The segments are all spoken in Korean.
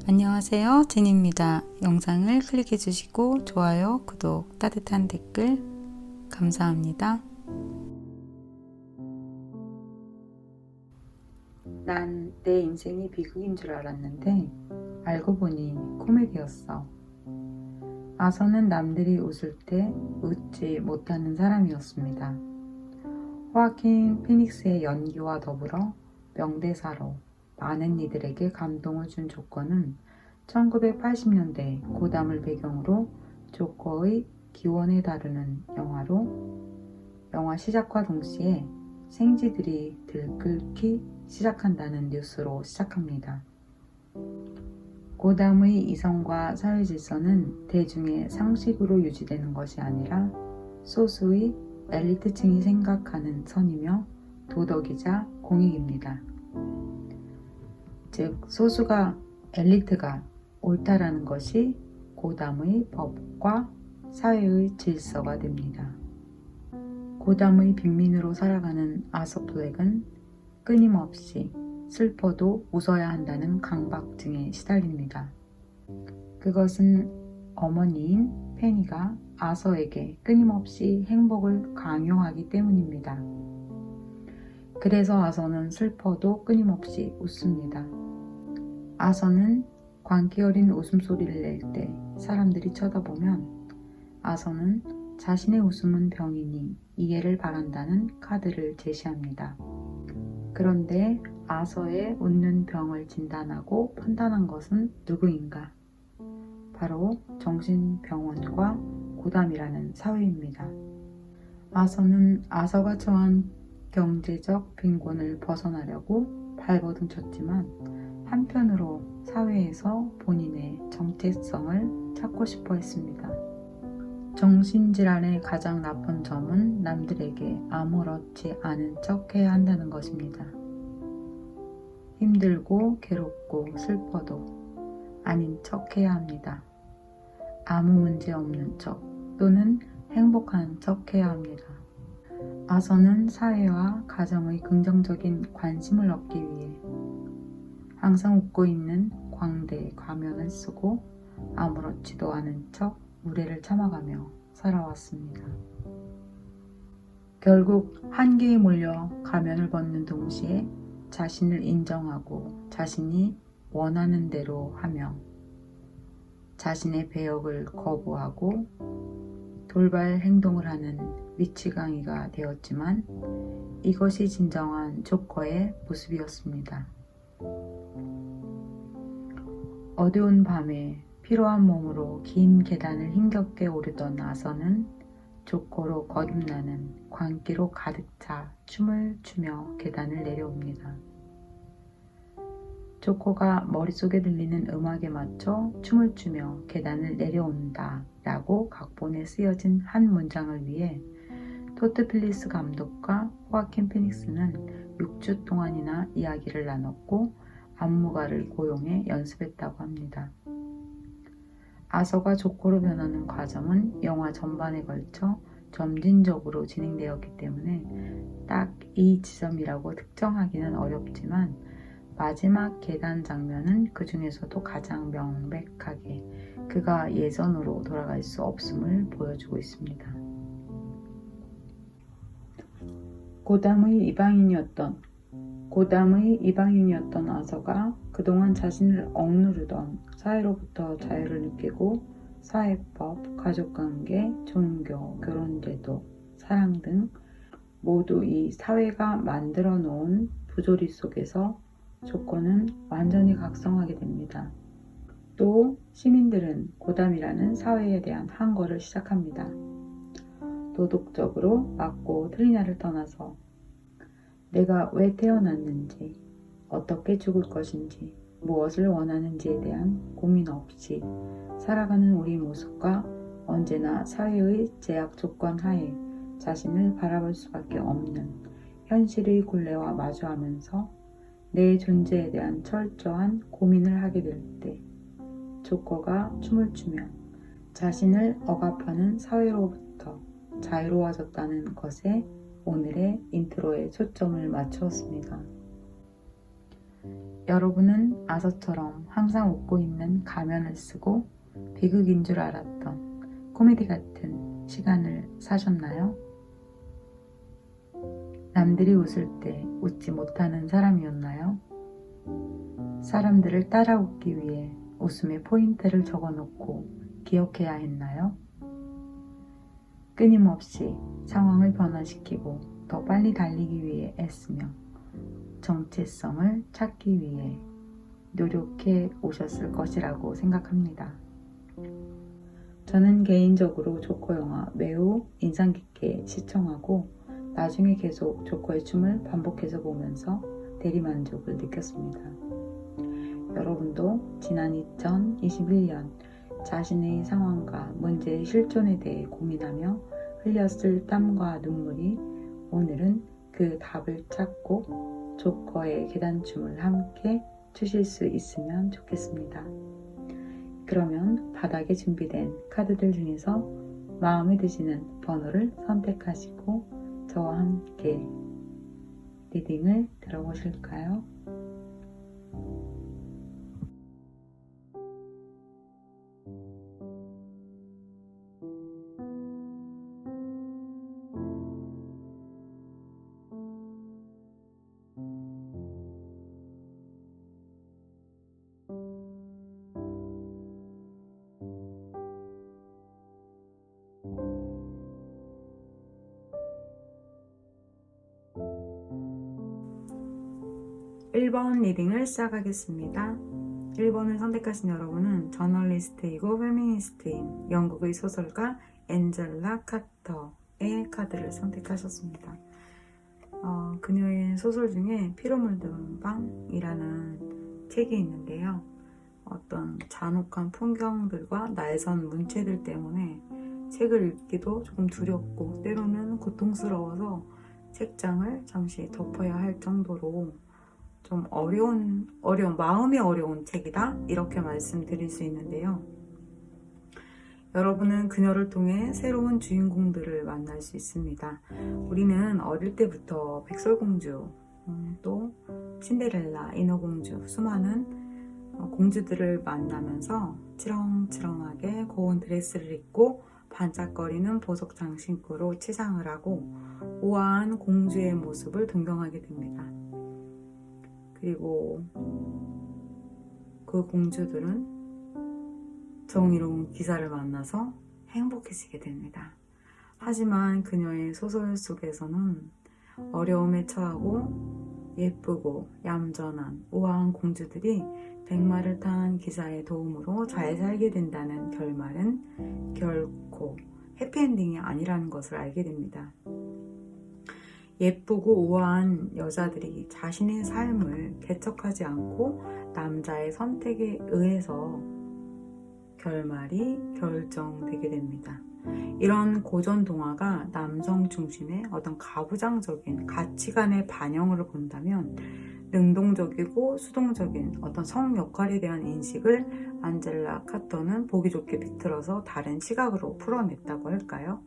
안녕하세요, 진입니다. 영상을 클릭해 주시고 좋아요, 구독, 따뜻한 댓글 감사합니다. 난 내 인생이 비극인 줄 알았는데 알고 보니 코미디였어. 아서는 남들이 웃을 때 웃지 못하는 사람이었습니다. 호아킨 피닉스의 연기와 더불어 명대사로 많은 이들에게 감동을 준 조커는 1980년대 고담을 배경으로 조커의 기원을 다루는 영화 시작과 동시에 생쥐들이 들끓기 시작한다는 뉴스로 시작합니다. 고담의 이성과 사회질서는 대중의 상식으로 유지되는 것이 아니라 소수의 엘리트층이 생각하는 선이며 도덕이자 공익입니다. 즉 소수가 엘리트가 옳다라는 것이 고담의 법과 사회의 질서가 됩니다. 고담의 빈민으로 살아가는 아서 블랙은 끊임없이 슬퍼도 웃어야 한다는 강박증에 시달립니다. 그것은 어머니인 페니가 아서에게 끊임없이 행복을 강요하기 때문입니다. 그래서 아서는 슬퍼도 끊임없이 웃습니다. 아서는 광기 어린 웃음소리를 낼 때 사람들이 쳐다보면 아서는 자신의 웃음은 병이니 이해를 바란다는 카드를 제시합니다. 그런데 아서의 웃는 병을 진단하고 판단한 것은 누구인가? 바로 정신병원과 고담이라는 사회입니다. 아서는 아서가 처한 경제적 빈곤을 벗어나려고 발버둥 쳤지만 한편으로 사회에서 본인의 정체성을 찾고 싶어 했습니다. 정신질환의 가장 나쁜 점은 남들에게 아무렇지 않은 척 해야 한다는 것입니다. 힘들고 괴롭고 슬퍼도 아닌 척 해야 합니다. 아무 문제 없는 척 또는 행복한 척 해야 합니다. 아서는 사회와 가정의 긍정적인 관심을 얻기 위해 항상 웃고 있는 광대 가면을 쓰고 아무렇지도 않은 척 무례를 참아가며 살아왔습니다. 결국 한계에 몰려 가면을 벗는 동시에 자신을 인정하고 자신이 원하는 대로 하며 자신의 배역을 거부하고 돌발 행동을 하는 미치광이가 되었지만 이것이 진정한 조커의 모습이었습니다. 어두운 밤에 피로한 몸으로 긴 계단을 힘겹게 오르던 아서는 조커로 거듭나는 광기로 가득 차 춤을 추며 계단을 내려옵니다. 조커가 머릿속에 들리는 음악에 맞춰 춤을 추며 계단을 내려온다 라고 각본에 쓰여진 한 문장을 위해 토드 필리스 감독과 호아킨 피닉스는 6주 동안이나 이야기를 나눴고 안무가를 고용해 연습했다고 합니다. 아서가 조커로 변하는 과정은 영화 전반에 걸쳐 점진적으로 진행되었기 때문에 딱 이 지점이라고 특정하기는 어렵지만 마지막 계단 장면은 그 중에서도 가장 명백하게 그가 예전으로 돌아갈 수 없음을 보여주고 있습니다. 고담의 이방인이었던 아서가 그동안 자신을 억누르던 사회로부터 자유를 느끼고 사회법, 가족관계, 종교, 결혼제도, 사랑 등 모두 이 사회가 만들어 놓은 부조리 속에서 조커는 완전히 각성하게 됩니다. 또 시민들은 고담이라는 사회에 대한 항거를 시작합니다. 도덕적으로 맞고 틀리냐를 떠나서 내가 왜 태어났는지, 어떻게 죽을 것인지, 무엇을 원하는지에 대한 고민 없이 살아가는 우리 모습과 언제나 사회의 제약 조건 하에 자신을 바라볼 수밖에 없는 현실의 굴레와 마주하면서 내 존재에 대한 철저한 고민을 하게 될 때 조커가 춤을 추며 자신을 억압하는 사회로부터 자유로워졌다는 것에 오늘의 인트로에 초점을 맞추었습니다. 여러분은 아서처럼 한 항상 웃고 있는 가면을 쓰고 비극인 줄 알았던 코미디 같은 시간을 사셨나요? 남들이 웃을 때 웃지 못하는 사람이었나요? 사람들을 따라 웃기 위해 웃음의 포인트를 적어놓고 기억해야 했나요? 끊임없이 상황을 변화시키고 더 빨리 달리기 위해 애쓰며 정체성을 찾기 위해 노력해 오셨을 것이라고 생각합니다. 저는 개인적으로 조커 영화 매우 인상 깊게 시청하고 나중에 계속 조커의 춤을 반복해서 보면서 대리만족을 느꼈습니다. 여러분도 지난 2021년 자신의 상황과 문제의 실존에 대해 고민하며 흘렸을 땀과 눈물이 오늘은 그 답을 찾고 조커의 계단춤을 함께 추실 수 있으면 좋겠습니다. 그러면 바닥에 준비된 카드들 중에서 마음에 드시는 번호를 선택하시고 저와 함께 리딩을 들어보실까요? 1번 리딩을 시작하겠습니다. 1번을 선택하신 여러분은 저널리스트이고 페미니스트인 영국의 소설가 앤젤라 카터의 카드를 선택하셨습니다. 그녀의 소설 중에 피로 물든 방이라는 책이 있는데요. 어떤 잔혹한 풍경들과 날선 문체들 때문에 책을 읽기도 조금 두렵고 때로는 고통스러워서 책장을 잠시 덮어야 할 정도로 좀 마음이 어려운 책이다 이렇게 말씀드릴 수 있는데요. 여러분은 그녀를 통해 새로운 주인공들을 만날 수 있습니다. 우리는 어릴 때부터 백설공주, 또 신데렐라, 인어공주, 수많은 공주들을 만나면서 치렁치렁하게 고운 드레스를 입고 반짝거리는 보석 장신구로 치장을 하고 우아한 공주의 모습을 동경하게 됩니다. 그리고 그 공주들은 정의로운 기사를 만나서 행복해지게 됩니다. 하지만 그녀의 소설 속에서는 어려움에 처하고 예쁘고 얌전한 우아한 공주들이 백마를 탄 기사의 도움으로 잘 살게 된다는 결말은 결코 해피엔딩이 아니라는 것을 알게 됩니다. 예쁘고 우아한 여자들이 자신의 삶을 개척하지 않고 남자의 선택에 의해서 결말이 결정되게 됩니다. 이런 고전 동화가 남성 중심의 어떤 가부장적인 가치관의 반영을 본다면 능동적이고 수동적인 어떤 성 역할에 대한 인식을 안젤라 카터는 보기 좋게 비틀어서 다른 시각으로 풀어냈다고 할까요?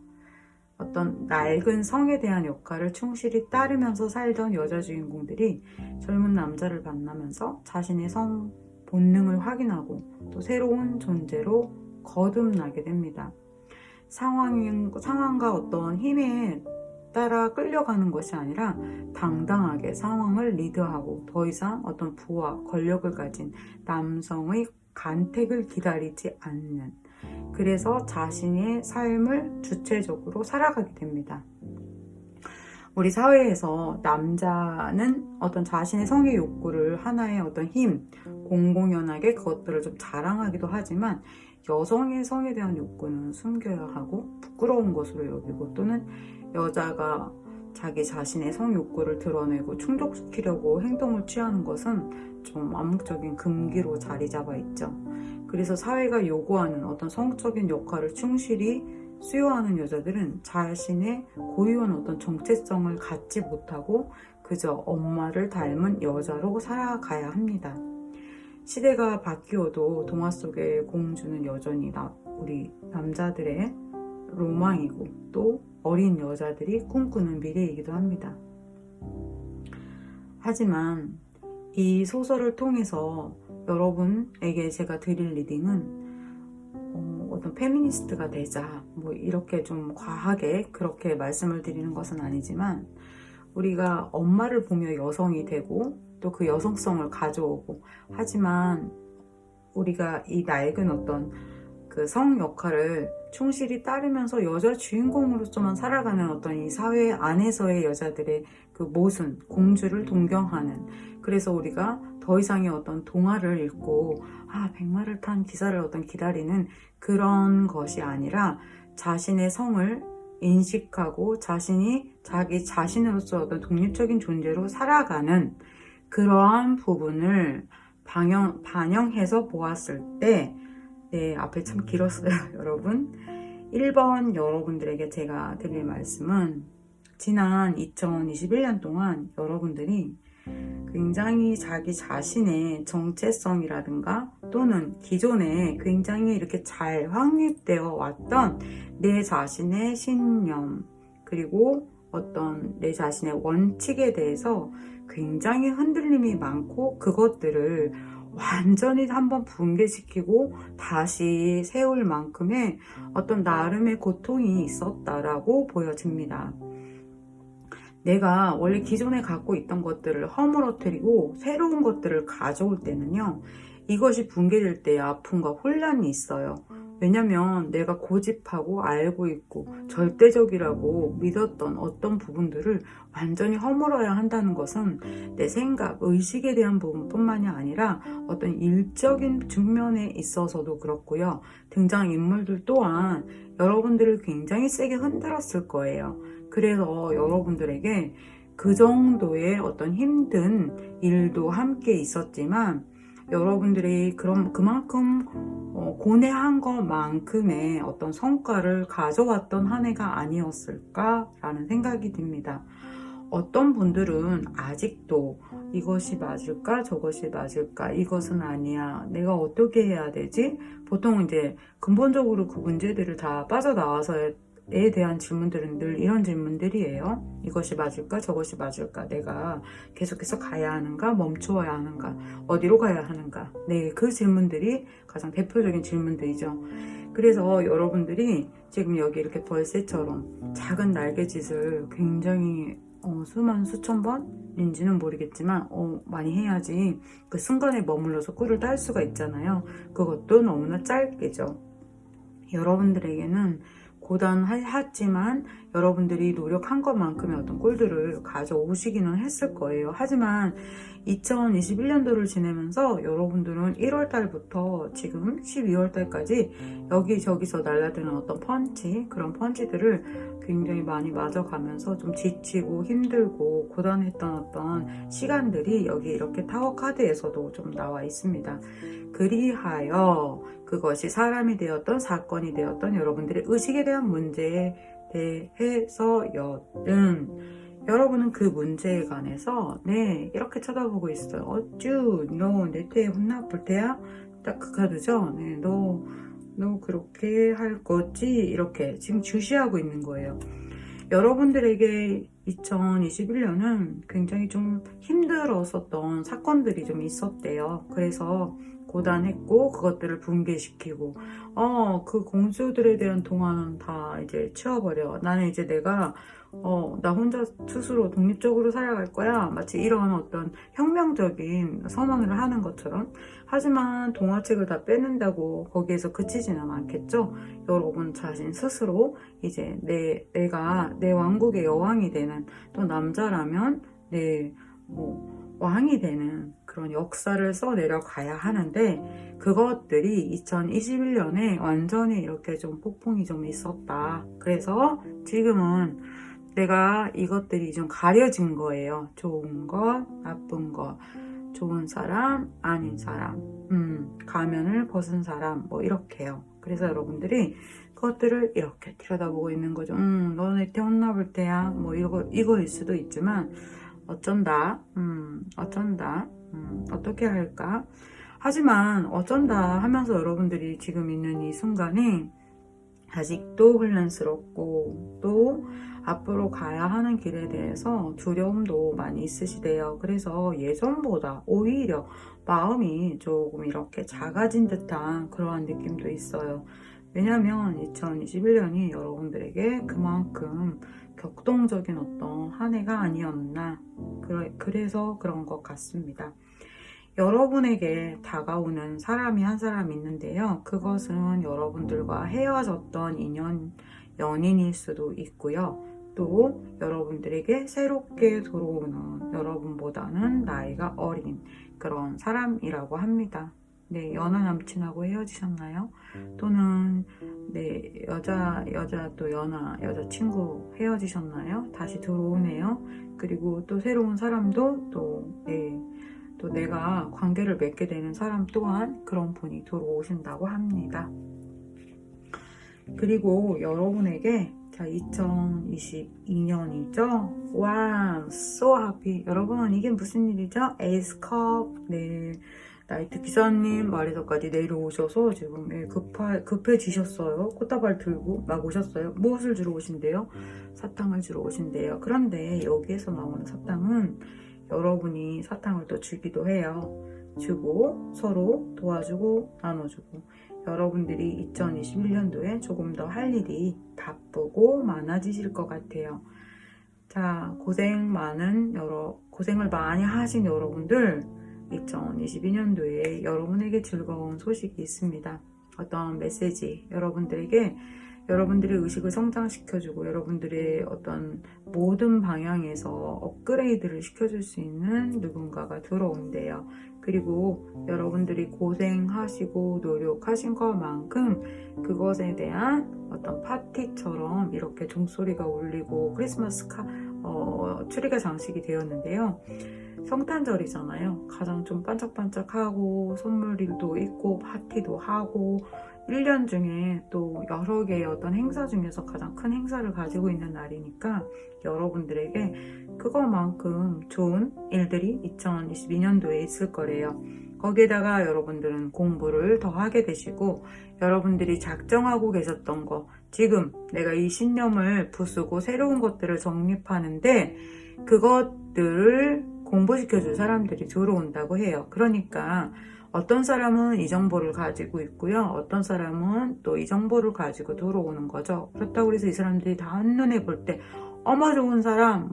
어떤 낡은 성에 대한 역할을 충실히 따르면서 살던 여자 주인공들이 젊은 남자를 만나면서 자신의 성 본능을 확인하고 또 새로운 존재로 거듭나게 됩니다. 상황과 어떤 힘에 따라 끌려가는 것이 아니라 당당하게 상황을 리드하고 더 이상 어떤 부와 권력을 가진 남성의 간택을 기다리지 않는, 그래서 자신의 삶을 주체적으로 살아가게 됩니다. 우리 사회에서 남자는 어떤 자신의 성의 욕구를 하나의 어떤 힘, 공공연하게 그것들을 좀 자랑하기도 하지만 여성의 성에 대한 욕구는 숨겨야 하고 부끄러운 것으로 여기고, 또는 여자가 자기 자신의 성 욕구를 드러내고 충족시키려고 행동을 취하는 것은 좀 암묵적인 금기로 자리 잡아 있죠. 그래서 사회가 요구하는 어떤 성적인 역할을 충실히 수요하는 여자들은 자신의 고유한 어떤 정체성을 갖지 못하고 그저 엄마를 닮은 여자로 살아가야 합니다. 시대가 바뀌어도 동화 속의 공주는 여전히 우리 남자들의 로망이고 또 어린 여자들이 꿈꾸는 미래이기도 합니다. 하지만 이 소설을 통해서 여러분에게 제가 드릴 리딩은 어떤 페미니스트가 되자 뭐 이렇게 좀 과하게 그렇게 말씀을 드리는 것은 아니지만, 우리가 엄마를 보며 여성이 되고 또 그 여성성을 가져오고, 하지만 우리가 이 낡은 어떤 그 성 역할을 충실히 따르면서 여자 주인공으로서만 살아가는 어떤 이 사회 안에서의 여자들의 그 모순, 공주를 동경하는, 그래서 우리가 더 이상의 어떤 동화를 읽고 백마를 탄 기사를 어떤 기다리는 그런 것이 아니라, 자신의 성을 인식하고 자신이 자기 자신으로서 어떤 독립적인 존재로 살아가는 그러한 부분을 반영해서 보았을 때, 네, 앞에 참 길었어요, 여러분. 1번 여러분들에게 제가 드릴 말씀은, 지난 2021년 동안 여러분들이 굉장히 자기 자신의 정체성이라든가 또는 기존에 굉장히 이렇게 잘 확립되어 왔던 내 자신의 신념, 그리고 어떤 내 자신의 원칙에 대해서 굉장히 흔들림이 많고, 그것들을 완전히 한번 붕괴시키고 다시 세울 만큼의 어떤 나름의 고통이 있었다라고 보여집니다. 내가 원래 기존에 갖고 있던 것들을 허물어뜨리고 새로운 것들을 가져올 때는요, 이것이 붕괴될 때의 아픔과 혼란이 있어요. 왜냐면 내가 고집하고 알고 있고 절대적이라고 믿었던 어떤 부분들을 완전히 허물어야 한다는 것은 내 생각, 의식에 대한 부분뿐만이 아니라 어떤 일적인 측면에 있어서도 그렇고요. 등장인물들 또한 여러분들을 굉장히 세게 흔들었을 거예요. 그래서 여러분들에게 그 정도의 어떤 힘든 일도 함께 있었지만, 여러분들이 그만큼 고뇌한 것만큼의 어떤 성과를 가져왔던 한 해가 아니었을까라는 생각이 듭니다. 어떤 분들은 아직도 이것이 맞을까 저것이 맞을까, 이것은 아니야, 내가 어떻게 해야 되지? 보통 이제 근본적으로 그 문제들을 다 빠져나와서에 대한 질문들은 늘 이런 질문들이에요. 이것이 맞을까 저것이 맞을까, 내가 계속해서 가야 하는가 멈추어야 하는가, 어디로 가야 하는가. 네, 그 질문들이 가장 대표적인 질문들이죠. 그래서 여러분들이 지금 여기 이렇게 벌새처럼 작은 날개짓을 굉장히 수천 번인지는 모르겠지만 많이 해야지 그 순간에 머물러서 꿀을 딸 수가 있잖아요. 그것도 너무나 짧게죠. 여러분들에게는 고단하지만 여러분들이 노력한 것만큼의 어떤 꼴들을 가져오시기는 했을 거예요. 하지만 2021년도를 지내면서 여러분들은 1월달부터 지금 12월달까지 여기저기서 날라드는 어떤 그런 펀치들을 굉장히 많이 맞아가면서 좀 지치고 힘들고 고단했던 어떤 시간들이 여기 이렇게 타워 카드에서도 좀 나와 있습니다. 그리하여 그것이 사람이 되었던 사건이 되었던 여러분들의 의식에 대한 문제에 대해서여든, 여러분은 그 문제에 관해서 이렇게 쳐다보고 있어요. 어쭈, 너 내 태에 혼나볼 때야? 딱 그 카드죠. 네, 너 그렇게 할 거지? 이렇게 지금 주시하고 있는 거예요. 여러분들에게 2021년은 굉장히 좀 힘들었었던 사건들이 좀 있었대요. 그래서 고단했고 그것들을 붕괴시키고 그 공주들에 대한 동화는 다 이제 치워버려. 나는 이제 내가 나 혼자 스스로 독립적으로 살아갈 거야. 마치 이런 어떤 혁명적인 선언을 하는 것처럼. 하지만 동화책을 다 빼낸다고 거기에서 그치지는 않겠죠. 여러분 자신 스스로 이제 내가 내 왕국의 여왕이 되는, 또 남자라면 왕이 되는 그런 역사를 써내려가야 하는데, 그것들이 2021년에 완전히 이렇게 좀 폭풍이 좀 있었다. 그래서 지금은 내가 이것들이 좀 가려진 거예요. 좋은 것, 나쁜 것, 좋은 사람, 아닌 사람, 가면을 벗은 사람, 뭐 이렇게요. 그래서 여러분들이 그것들을 이렇게 들여다보고 있는 거죠. 너네 때 혼나볼 때야, 뭐 이거일 수도 있지만, 어쩐다, 어떻게 할까? 하지만 어쩐다 하면서 여러분들이 지금 있는 이 순간에 아직도 혼란스럽고 또 앞으로 가야 하는 길에 대해서 두려움도 많이 있으시대요. 그래서 예전보다 오히려 마음이 조금 이렇게 작아진 듯한 그러한 느낌도 있어요. 왜냐면 2021년이 여러분들에게 그만큼 격동적인 어떤 한 해가 아니었나, 그래서 그런 것 같습니다. 여러분에게 다가오는 사람이 한 사람 있는데요. 그것은 여러분들과 헤어졌던 연인일 수도 있고요. 또 여러분들에게 새롭게 들어오는, 여러분보다는 나이가 어린 그런 사람이라고 합니다. 네, 연하 남친하고 헤어지셨나요? 또는 네, 또 여자친구 헤어지셨나요? 다시 들어오네요. 그리고 또 새로운 사람도 또 내가 관계를 맺게 되는 사람 또한 그런 분이 들어오신다고 합니다. 그리고 여러분에게 2022년이죠. 와, so happy. 여러분, 이게 무슨 일이죠? 에이스 컵. 네, 나이트 기사님 말에서까지 내려오셔서 지금 급해지셨어요. 꽃다발 들고 막 오셨어요. 무엇을 주러 오신대요? 사탕을 주러 오신대요. 그런데 여기에서 나오는 사탕은 여러분이 사탕을 또 주기도 해요. 주고 서로 도와주고 나눠주고, 여러분들이 2021년도에 조금 더 할 일이 바쁘고 많아지실 것 같아요. 자, 고생을 많이 하신 여러분들, 2022년도에 여러분에게 즐거운 소식이 있습니다. 어떤 메시지, 여러분들의 의식을 성장시켜주고 여러분들의 어떤 모든 방향에서 업그레이드를 시켜줄 수 있는 누군가가 들어온대요. 그리고 여러분들이 고생하시고 노력하신 것만큼 그것에 대한 어떤 파티처럼 이렇게 종소리가 울리고 크리스마스 트리가 장식이 되었는데요. 성탄절이잖아요. 가장 좀 반짝반짝하고 선물도 있고 파티도 하고 1년 중에 또 여러 개의 어떤 행사 중에서 가장 큰 행사를 가지고 있는 날이니까 여러분들에게 그것만큼 좋은 일들이 2022년도에 있을 거래요. 거기에다가 여러분들은 공부를 더 하게 되시고, 여러분들이 작정하고 계셨던 거, 지금 내가 이 신념을 부수고 새로운 것들을 정립하는데 그것들을 공부시켜줄 사람들이 들어온다고 해요. 그러니까 어떤 사람은 이 정보를 가지고 있고요. 어떤 사람은 또 이 정보를 가지고 들어오는 거죠. 그렇다고 해서 이 사람들이 다 한눈에 볼 때 어머 좋은 사람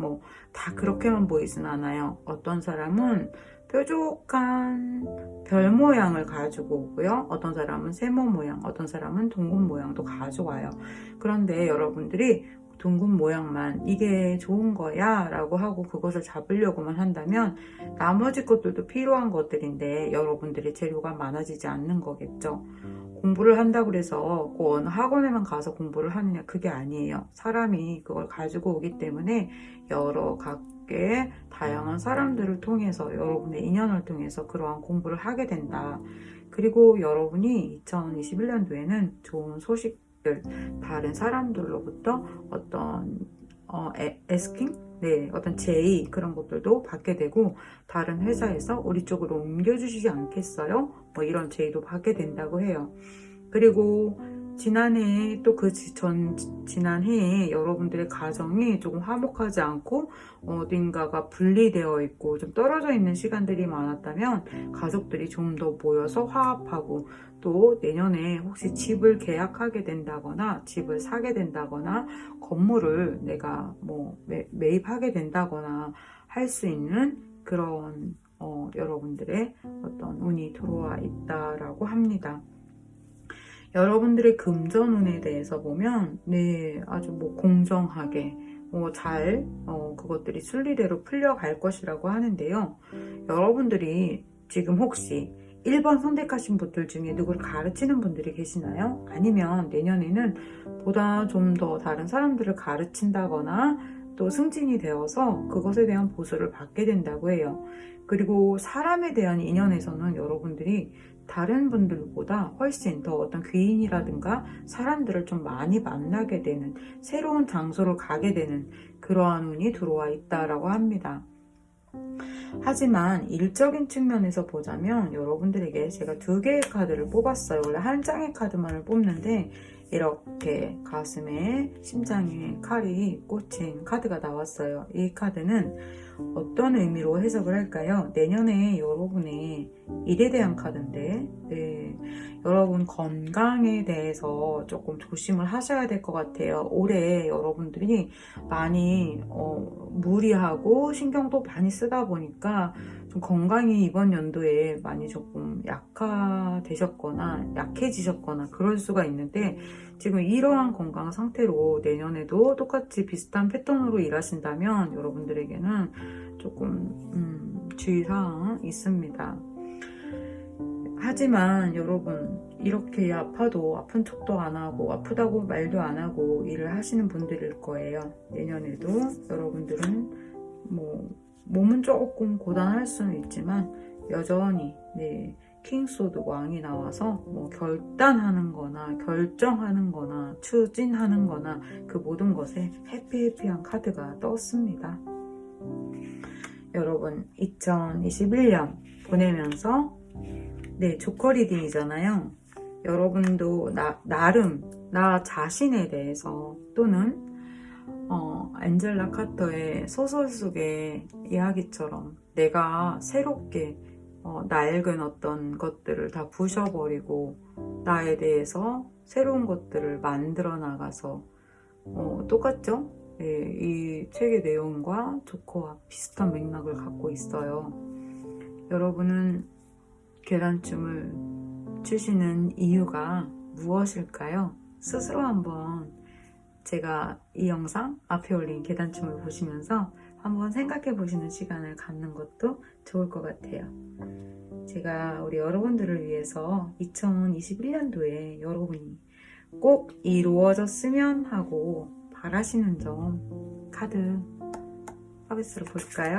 다 그렇게만 보이진 않아요. 어떤 사람은 뾰족한 별 모양을 가지고 오고요. 어떤 사람은 세모 모양, 어떤 사람은 둥근 모양도 가져와요. 그런데 여러분들이 둥근 모양만 이게 좋은 거야 라고 하고 그것을 잡으려고만 한다면 나머지 것들도 필요한 것들인데 여러분들의 재료가 많아지지 않는 거겠죠. 공부를 한다고 해서 그 어느 학원에만 가서 공부를 하느냐, 그게 아니에요. 사람이 그걸 가지고 오기 때문에 여러 각계 다양한 사람들을 통해서 여러분의 인연을 통해서 그러한 공부를 하게 된다. 그리고 여러분이 2021년도에는 좋은 소식, 다른 사람들로부터 어떤 어떤 제의 그런 것들도 받게 되고, 다른 회사에서 우리 쪽으로 옮겨주시지 않겠어요? 이런 제의도 받게 된다고 해요. 그리고 지난해 또 지난해에 여러분들의 가정이 조금 화목하지 않고 어딘가가 분리되어 있고 좀 떨어져 있는 시간들이 많았다면 가족들이 좀 더 모여서 화합하고, 또 내년에 혹시 집을 계약하게 된다거나 집을 사게 된다거나 건물을 내가 매입하게 된다거나 할 수 있는 그런 여러분들의 어떤 운이 들어와 있다라고 합니다. 여러분들의 금전운에 대해서 보면 아주 공정하게 잘 그것들이 순리대로 풀려갈 것이라고 하는데요. 여러분들이 지금 혹시 1번 선택하신 분들 중에 누구를 가르치는 분들이 계시나요? 아니면 내년에는 보다 좀 더 다른 사람들을 가르친다거나 또 승진이 되어서 그것에 대한 보수를 받게 된다고 해요. 그리고 사람에 대한 인연에서는 여러분들이 다른 분들보다 훨씬 더 어떤 귀인이라든가 사람들을 좀 많이 만나게 되는, 새로운 장소를 가게 되는 그러한 운이 들어와 있다라고 합니다. 하지만 일적인 측면에서 보자면 여러분들에게 제가 2개의 카드를 뽑았어요. 원래 한 장의 카드만을 뽑는데 이렇게 가슴에 심장에 칼이 꽂힌 카드가 나왔어요. 이 카드는 어떤 의미로 해석을 할까요? 내년에 여러분의 일에 대한 카드인데, 네, 여러분 건강에 대해서 조금 조심을 하셔야 될 것 같아요. 올해 여러분들이 많이 무리하고 신경도 많이 쓰다 보니까 좀 건강이 이번 연도에 많이 조금 약화되셨거나 약해지셨거나 그럴 수가 있는데, 지금 이러한 건강 상태로 내년에도 똑같이 비슷한 패턴으로 일하신다면 여러분들에게는 조금 주의사항 있습니다. 하지만 여러분 이렇게 아파도 아픈 척도 안 하고 아프다고 말도 안 하고 일을 하시는 분들일 거예요. 내년에도 여러분들은 뭐 몸은 조금 고단할 수는 있지만 여전히 킹소드 왕이 나와서 뭐 결단하는 거나 결정하는 거나 추진하는 거나 그 모든 것에 해피한 카드가 떴습니다. 여러분 2021년 보내면서 조커 리딩이잖아요. 여러분도 나름 나 자신에 대해서 또는 앤젤라 카터의 소설 속의 이야기처럼 내가 새롭게 낡은 어떤 것들을 다 부셔버리고 나에 대해서 새로운 것들을 만들어 나가서 똑같죠? 이 책의 내용과 조커와 비슷한 맥락을 갖고 있어요. 여러분은 계단춤을 추시는 이유가 무엇일까요? 스스로 한번 제가 이 영상 앞에 올린 계단춤을 보시면서 한번 생각해 보시는 시간을 갖는 것도 좋을 것 같아요. 제가 우리 여러분들을 위해서 2021년도에 여러분이 꼭 이루어졌으면 하고 바라시는 점 카드 서비스로 볼까요?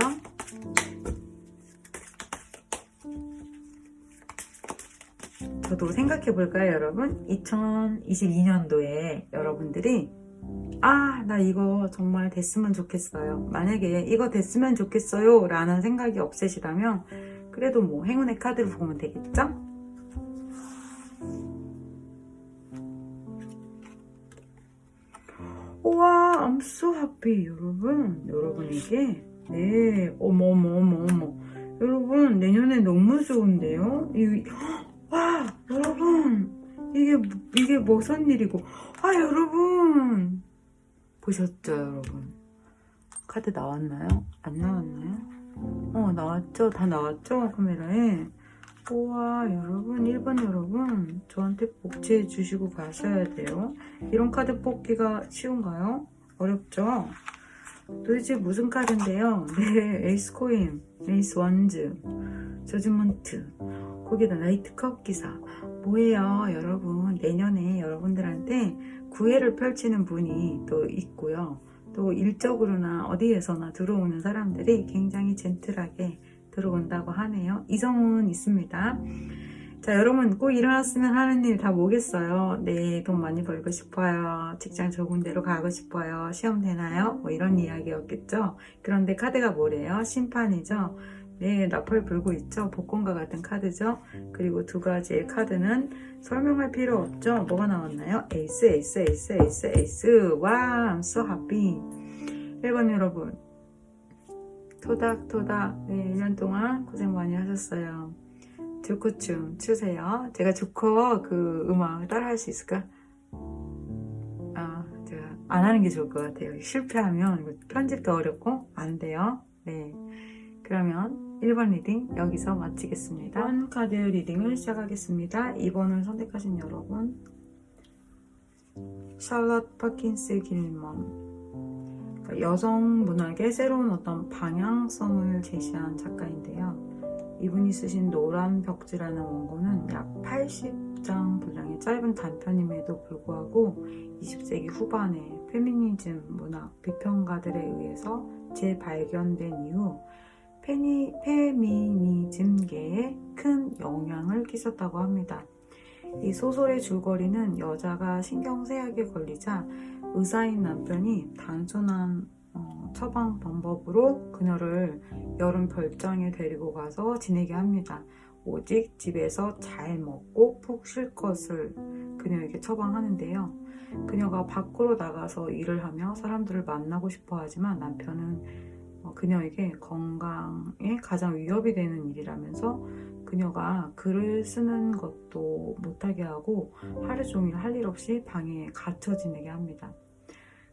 저도 생각해 볼까요, 여러분? 2022년도에 여러분들이 나 이거 정말 됐으면 좋겠어요. 만약에 이거 됐으면 좋겠어요 라는 생각이 없으시다면 그래도 뭐 행운의 카드를 보면 되겠죠? 우와, I'm so happy, 여러분. 여러분에게 어머 여러분 내년에 너무 좋은데요? 와, 여러분 이게 무슨 일이고 여러분 보셨죠, 여러분? 카드 나왔나요? 안 나왔나요? 나왔죠? 다 나왔죠? 카메라에. 우와, 여러분 1번 여러분 저한테 복제해 주시고 가셔야 돼요. 이런 카드 뽑기가 쉬운가요? 어렵죠? 도대체 무슨 카드인데요? 에이스 코인, 에이스 원즈, 저지먼트, 거기다 나이트 컵 기사. 뭐예요, 여러분? 내년에 여러분들한테 구애를 펼치는 분이 또 있고요. 또 일적으로나 어디에서나 들어오는 사람들이 굉장히 젠틀하게 들어온다고 하네요. 이성은 있습니다. 자, 여러분 꼭 일어났으면 하는 일 다 뭐겠어요? 돈 많이 벌고 싶어요. 직장 좋은 데로 가고 싶어요. 시험 되나요? 뭐 이런 이야기였겠죠. 그런데 카드가 뭐래요? 심판이죠. 나팔 불고 있죠. 복권과 같은 카드죠. 그리고 두 가지의 카드는 설명할 필요 없죠. 뭐가 나왔나요? 에이스, 에이스, 에이스, 에이스, 에이스. 와, I'm so happy. 1번 여러분 토닥토닥 1년 동안 고생 많이 하셨어요. 조커춤 추세요. 제가 조커 그 음악 따라 할 수 있을까? 제가 안 하는 게 좋을 것 같아요. 실패하면 편집도 어렵고 안 돼요. 그러면 1번 리딩 여기서 마치겠습니다. 2번 카드 리딩을 시작하겠습니다. 2번을 선택하신 여러분, 샬럿 파킨스 길먼, 여성 문학의 새로운 어떤 방향성을 제시한 작가인데요. 이분이 쓰신 노란 벽지라는 원고는 약 80장 분량의 짧은 단편임에도 불구하고 20세기 후반에 페미니즘 문학 비평가들에 의해서 재발견된 이후 페미니즘계에 큰 영향을 끼쳤다고 합니다. 이 소설의 줄거리는 여자가 신경쇠약에 걸리자 의사인 남편이 단순한 처방 방법으로 그녀를 여름 별장에 데리고 가서 지내게 합니다. 오직 집에서 잘 먹고 푹 쉴 것을 그녀에게 처방하는데요. 그녀가 밖으로 나가서 일을 하며 사람들을 만나고 싶어 하지만 남편은 그녀에게 건강에 가장 위협이 되는 일이라면서 그녀가 글을 쓰는 것도 못하게 하고 하루 종일 할 일 없이 방에 갇혀 지내게 합니다.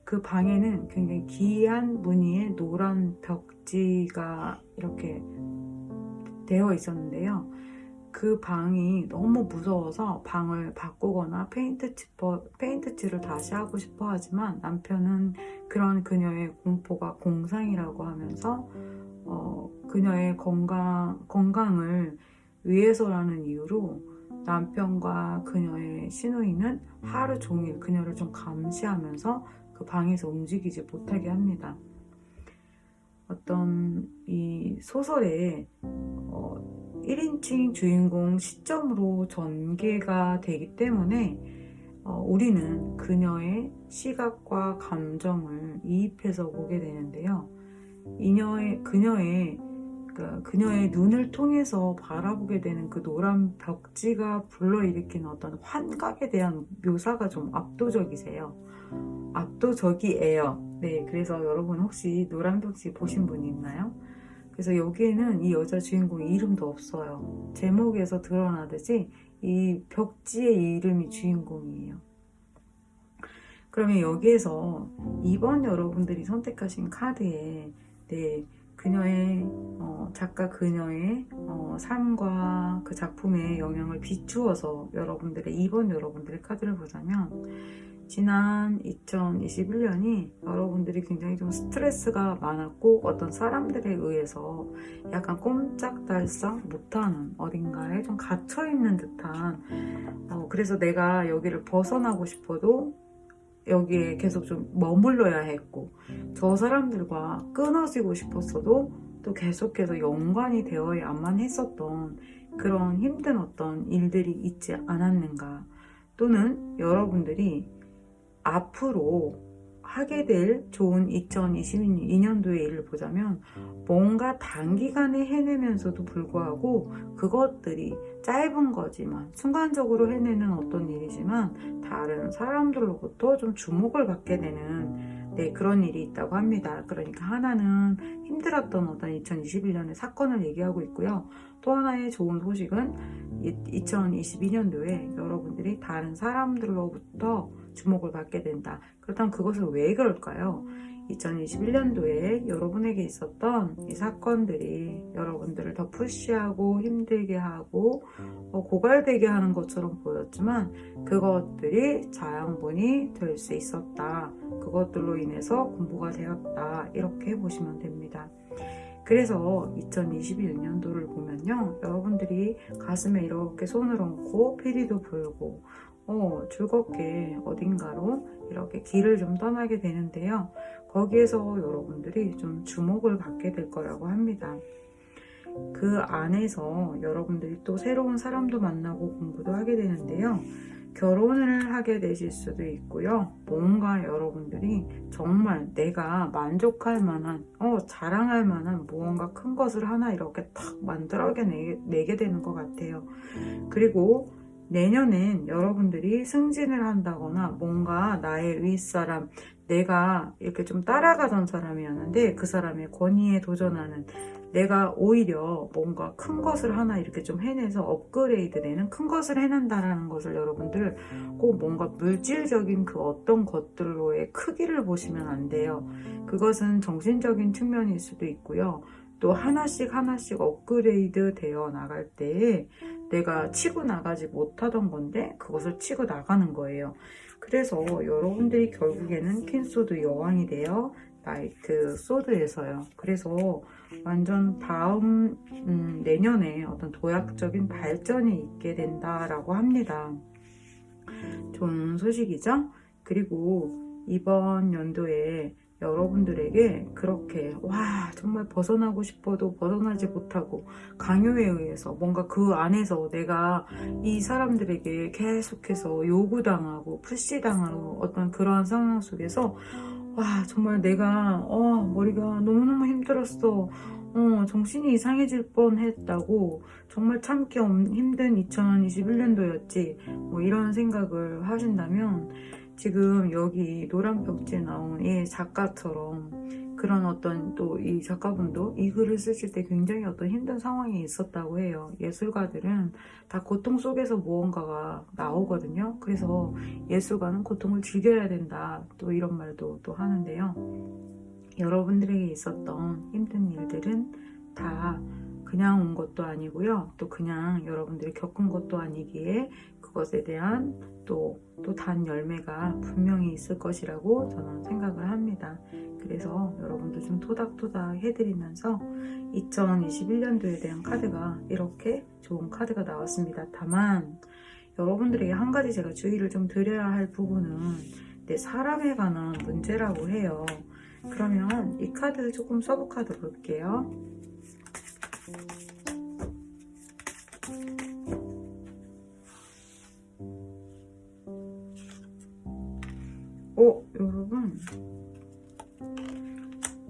그 방에는 굉장히 기이한 무늬의 노란 벽지가 이렇게 되어 있었는데요. 그 방이 너무 무서워서 방을 바꾸거나 페인트칠을 다시 하고 싶어 하지만 남편은 그런 그녀의 공포가 공상이라고 하면서 그녀의 건강을 위해서라는 이유로 남편과 그녀의 시누이는 하루 종일 그녀를 좀 감시하면서 그 방에서 움직이지 못하게 합니다. 어떤 이 소설에 1인칭 주인공 시점으로 전개가 되기 때문에 우리는 그녀의 시각과 감정을 이입해서 보게 되는데요. 그녀의 눈을 통해서 바라보게 되는 그 노란 벽지가 불러일으키는 어떤 환각에 대한 묘사가 좀 압도적이에요. 네, 그래서 여러분 혹시 노란 벽지 보신 분이 있나요? 그래서 여기에는 이 여자 주인공의 이름도 없어요. 제목에서 드러나듯이 이 벽지의 이름이 주인공이에요. 그러면 여기에서 2번 여러분들이 선택하신 카드에 작가 그녀의 삶과 그 작품에 영향을 비추어서 여러분들의 2번 여러분들의 카드를 보자면 지난 2021년이 여러분들이 굉장히 좀 스트레스가 많았고 어떤 사람들에 의해서 약간 꼼짝달싹 못하는 어딘가에 좀 갇혀있는 듯한 그래서 내가 여기를 벗어나고 싶어도 여기에 계속 좀 머물러야 했고 저 사람들과 끊어지고 싶었어도 또 계속해서 연관이 되어야만 했었던 그런 힘든 어떤 일들이 있지 않았는가, 또는 여러분들이 앞으로 하게 될 좋은 2022년도의 일을 보자면 뭔가 단기간에 해내면서도 불구하고 그것들이 짧은 거지만 순간적으로 해내는 어떤 일이지만 다른 사람들로부터 좀 주목을 받게 되는 그런 일이 있다고 합니다. 그러니까 하나는 힘들었던 어떤 2021년의 사건을 얘기하고 있고요. 또 하나의 좋은 소식은 2022년도에 여러분들이 다른 사람들로부터 주목을 받게 된다. 그렇다면 그것은 왜 그럴까요? 2021년도에 여러분에게 있었던 이 사건들이 여러분들을 더 푸시하고 힘들게 하고 고갈되게 하는 것처럼 보였지만 그것들이 자양분이 될 수 있었다. 그것들로 인해서 공부가 되었다. 이렇게 보시면 됩니다. 그래서 2022년도를 보면요, 여러분들이 가슴에 이렇게 손을 얹고 피리도 불고 즐겁게 어딘가로 이렇게 길을 좀 떠나게 되는데요. 거기에서 여러분들이 좀 주목을 받게 될 거라고 합니다. 그 안에서 여러분들이 또 새로운 사람도 만나고 공부도 하게 되는데요. 결혼을 하게 되실 수도 있고요. 뭔가 여러분들이 정말 내가 만족할 만한, 자랑할 만한 무언가 큰 것을 하나 이렇게 탁 만들어내게 되는 것 같아요. 그리고 내년엔 여러분들이 승진을 한다거나 뭔가 나의 윗사람, 내가 이렇게 좀 따라가던 사람이었는데 그 사람의 권위에 도전하는, 내가 오히려 뭔가 큰 것을 하나 이렇게 좀 해내서 업그레이드 되는 큰 것을 해낸다라는 것을 여러분들 꼭 뭔가 물질적인 그 어떤 것들로의 크기를 보시면 안 돼요. 그것은 정신적인 측면일 수도 있고요. 또 하나씩 업그레이드 되어 나갈 때에 내가 치고 나가지 못하던 건데 그것을 치고 나가는 거예요. 그래서 여러분들이 결국에는 퀸소드 여왕이 되어 나이트 소드에서요. 그래서 완전 다음 내년에 어떤 도약적인 발전이 있게 된다라고 합니다. 좋은 소식이죠? 그리고 이번 연도에 여러분들에게 그렇게 정말 벗어나고 싶어도 벗어나지 못하고 강요에 의해서 뭔가 그 안에서 내가 이 사람들에게 계속해서 요구당하고 푸시당하고 어떤 그러한 상황 속에서 와, 정말 내가 머리가 너무너무 힘들었어. 정신이 이상해질 뻔했다고. 정말 참기 힘든 2021년도였지. 뭐 이런 생각을 하신다면 지금 여기 노란 벽지에 나온 이 작가처럼 그런 어떤 또 이 작가분도 이 글을 쓰실 때 굉장히 어떤 힘든 상황이 있었다고 해요. 예술가들은 다 고통 속에서 무언가가 나오거든요. 그래서 예술가는 고통을 즐겨야 된다. 또 이런 말도 또 하는데요. 여러분들에게 있었던 힘든 일들은 다 그냥 온 것도 아니고요. 또 그냥 여러분들이 겪은 것도 아니기에 그것에 대한 또 단 열매가 분명히 있을 것이라고 저는 생각을 합니다. 그래서 여러분도 좀 토닥토닥 해드리면서 2021년도에 대한 카드가 이렇게 좋은 카드가 나왔습니다. 다만 여러분들에게 한 가지 제가 주의를 좀 드려야 할 부분은 내 사람에 관한 문제라고 해요. 그러면 이 카드 조금 서브 카드 볼게요. 여러분.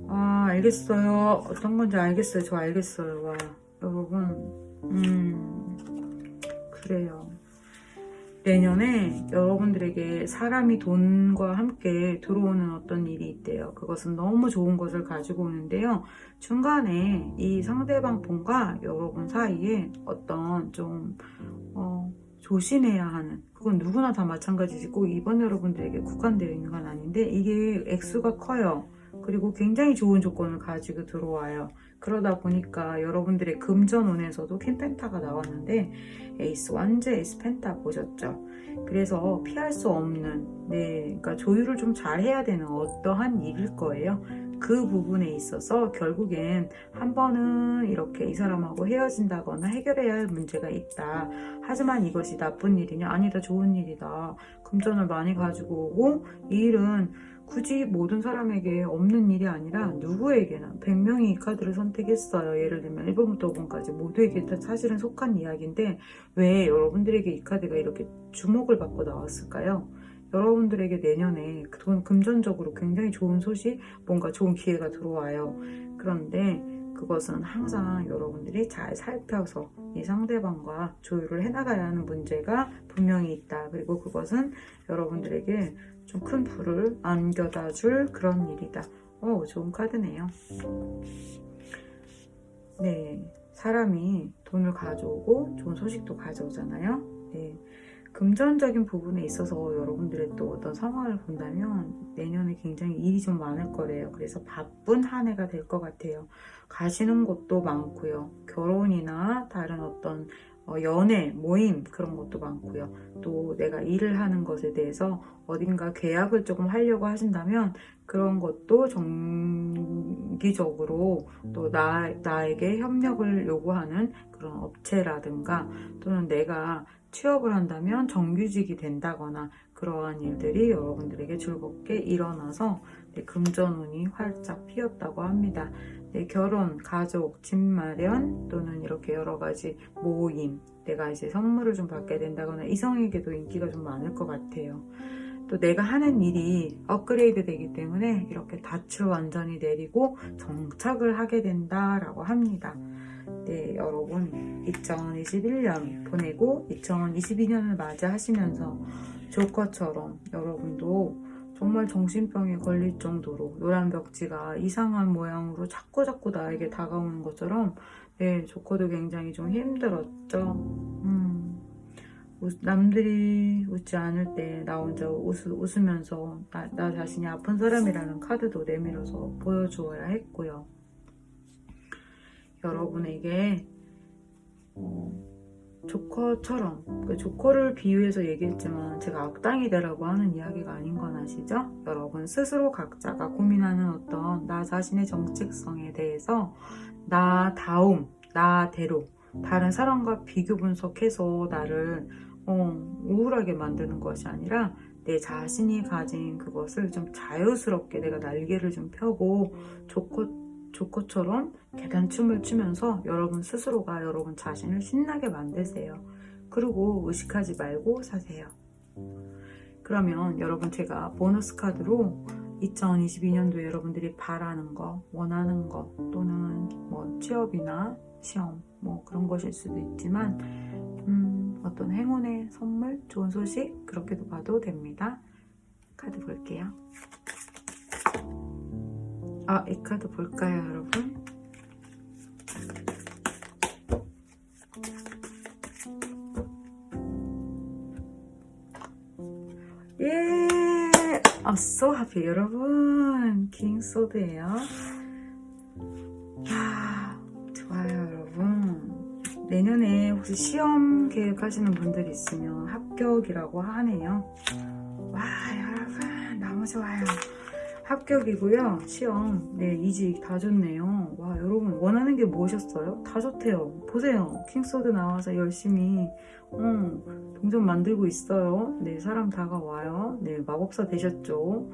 알겠어요. 어떤 건지 알겠어요. 저 알겠어요. 와, 여러분. 그래요. 내년에 여러분들에게 사람이 돈과 함께 들어오는 어떤 일이 있대요. 그것은 너무 좋은 것을 가지고 오는데요. 중간에 이 상대방 분과 여러분 사이에 어떤 좀 조심해야 하는, 그건 누구나 다 마찬가지지 꼭 이번 여러분들에게 국한되어 있는 건 아닌데 이게 액수가 커요. 그리고 굉장히 좋은 조건을 가지고 들어와요. 그러다 보니까 여러분들의 금전운에서도 퀸펜타가 나왔는데 에이스 완제, 에이스 펜타 보셨죠? 그래서 피할 수 없는, 그러니까 조율을 좀 잘 해야 되는 어떠한 일일 거예요. 그 부분에 있어서 결국엔 한 번은 이렇게 이 사람하고 헤어진다거나 해결해야 할 문제가 있다. 하지만 이것이 나쁜 일이냐? 아니다, 좋은 일이다. 금전을 많이 가지고 오고 이 일은 굳이 모든 사람에게 없는 일이 아니라 누구에게나 100명이 이 카드를 선택했어요. 예를 들면 1번부터 5번까지 모두에게 사실은 속한 이야기인데 왜 여러분들에게 이 카드가 이렇게 주목을 받고 나왔을까요? 여러분들에게 내년에 금전적으로 굉장히 좋은 소식, 뭔가 좋은 기회가 들어와요. 그런데 그것은 항상 여러분들이 잘 살펴서 이 상대방과 조율을 해나가야 하는 문제가 분명히 있다. 그리고 그것은 여러분들에게 좀 큰 불을 안겨다 줄 그런 일이다. 좋은 카드네요. 네, 사람이 돈을 가져오고 좋은 소식도 가져오잖아요. 네. 금전적인 부분에 있어서 여러분들의 또 어떤 상황을 본다면 내년에 굉장히 일이 좀 많을 거래요. 그래서 바쁜 한 해가 될 것 같아요. 가시는 곳도 많고요. 결혼이나 다른 어떤 연애, 모임 그런 것도 많고요. 또 내가 일을 하는 것에 대해서 어딘가 계약을 조금 하려고 하신다면 그런 것도 정기적으로 또 나에게 협력을 요구하는 그런 업체라든가 또는 내가 취업을 한다면 정규직이 된다거나 그러한 일들이 여러분들에게 즐겁게 일어나서 금전운이 활짝 피었다고 합니다. 결혼, 가족, 집 마련 또는 이렇게 여러 가지 모임, 내가 이제 선물을 좀 받게 된다거나 이성에게도 인기가 좀 많을 것 같아요. 또 내가 하는 일이 업그레이드 되기 때문에 이렇게 닻을 완전히 내리고 정착을 하게 된다라고 합니다. 네, 여러분 2021년 보내고 2022년을 맞이하시면서 조커처럼 여러분도 정말 정신병에 걸릴 정도로 노란 벽지가 이상한 모양으로 자꾸 나에게 다가오는 것처럼 조커도 굉장히 좀 힘들었죠. 남들이 웃지 않을 때 나 혼자 웃으면서 나 자신이 아픈 사람이라는 카드도 내밀어서 보여주어야 했고요. 여러분에게 조커처럼, 조커를 비유해서 얘기했지만 제가 악당이 되라고 하는 이야기가 아닌 건 아시죠? 여러분 스스로 각자가 고민하는 어떤 나 자신의 정체성에 대해서 나다움, 나대로 다른 사람과 비교 분석해서 나를 우울하게 만드는 것이 아니라 내 자신이 가진 그것을 좀 자유스럽게 내가 날개를 좀 펴고 조커처럼 계단춤을 추면서 여러분 스스로가 여러분 자신을 신나게 만드세요. 그리고 의식하지 말고 사세요. 그러면 여러분 제가 보너스 카드로 2022년도에 여러분들이 바라는 거, 원하는 거, 또는 뭐 취업이나 시험 뭐 그런 것일 수도 있지만 어떤 행운의 선물, 좋은 소식 그렇게도 봐도 됩니다. 카드 볼게요. 이 카드 볼까요, 여러분? 예! so happy, 여러분. 킹 소드예요. 좋아요, 여러분. 내년에 혹시 시험 계획하시는 분들이 있으면 합격이라고 하네요. 와, 여러분, 너무 좋아요. 합격이고요. 시험, 네, 이직 다 좋네요. 와, 여러분, 원하는 게 무엇이었어요? 다 좋대요. 보세요. 킹소드 나와서 열심히 동전 만들고 있어요. 네, 사람 다가와요. 네, 마법사 되셨죠?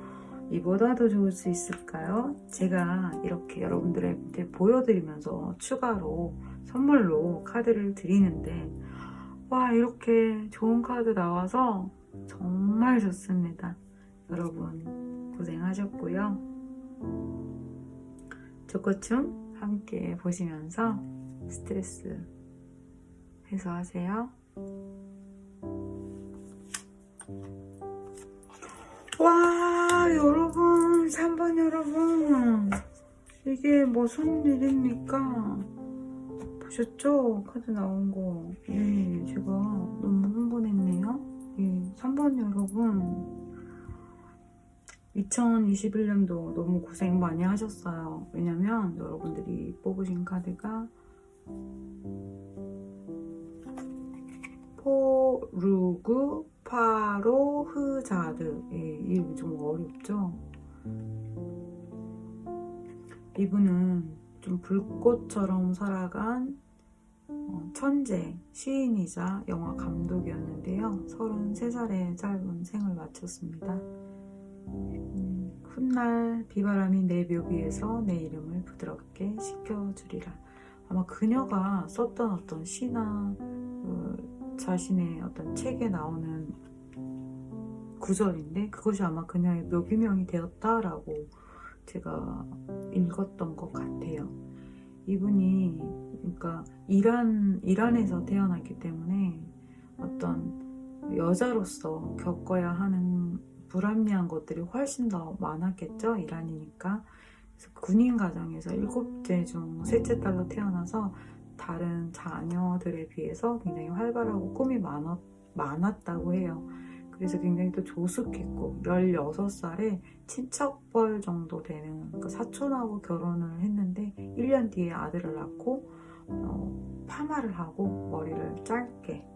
이보다 더 좋을 수 있을까요? 제가 이렇게 여러분들한테 보여드리면서 추가로 선물로 카드를 드리는데, 와, 이렇게 좋은 카드 나와서 정말 좋습니다. 여러분 고생하셨고요. 조커춤 함께 보시면서 스트레스 해소하세요. 와, 여러분, 3번 여러분, 이게 무슨 일입니까? 보셨죠? 카드 나온 거. 예, 제가 너무 흥분했네요. 예, 3번 여러분, 2021년도 너무 고생 많이 하셨어요. 왜냐면 여러분들이 뽑으신 카드가 포르그 파로흐자드. 예, 이름이 좀 어렵죠? 이분은 좀 불꽃처럼 살아간 천재, 시인이자 영화 감독이었는데요. 33살에 짧은 생을 마쳤습니다. 훗날 비바람이 내 묘비에서 내 이름을 부드럽게 씻겨주리라. 아마 그녀가 썼던 어떤 시나 자신의 어떤 책에 나오는 구절인데, 그것이 아마 그녀의 묘비명이 되었다라고 제가 읽었던 것 같아요. 이분이 그러니까 이란에서 태어났기 때문에 어떤 여자로서 겪어야 하는 불합리한 것들이 훨씬 더 많았겠죠. 이란이니까. 그래서 군인 가정에서 7째 중 셋째 딸로 태어나서 다른 자녀들에 비해서 굉장히 활발하고 꿈이 많았다고 해요. 그래서 굉장히 또 조숙했고, 16살에 친척벌 정도 되는, 그러니까 사촌하고 결혼을 했는데 1년 뒤에 아들을 낳고 파마를 하고 머리를 짧게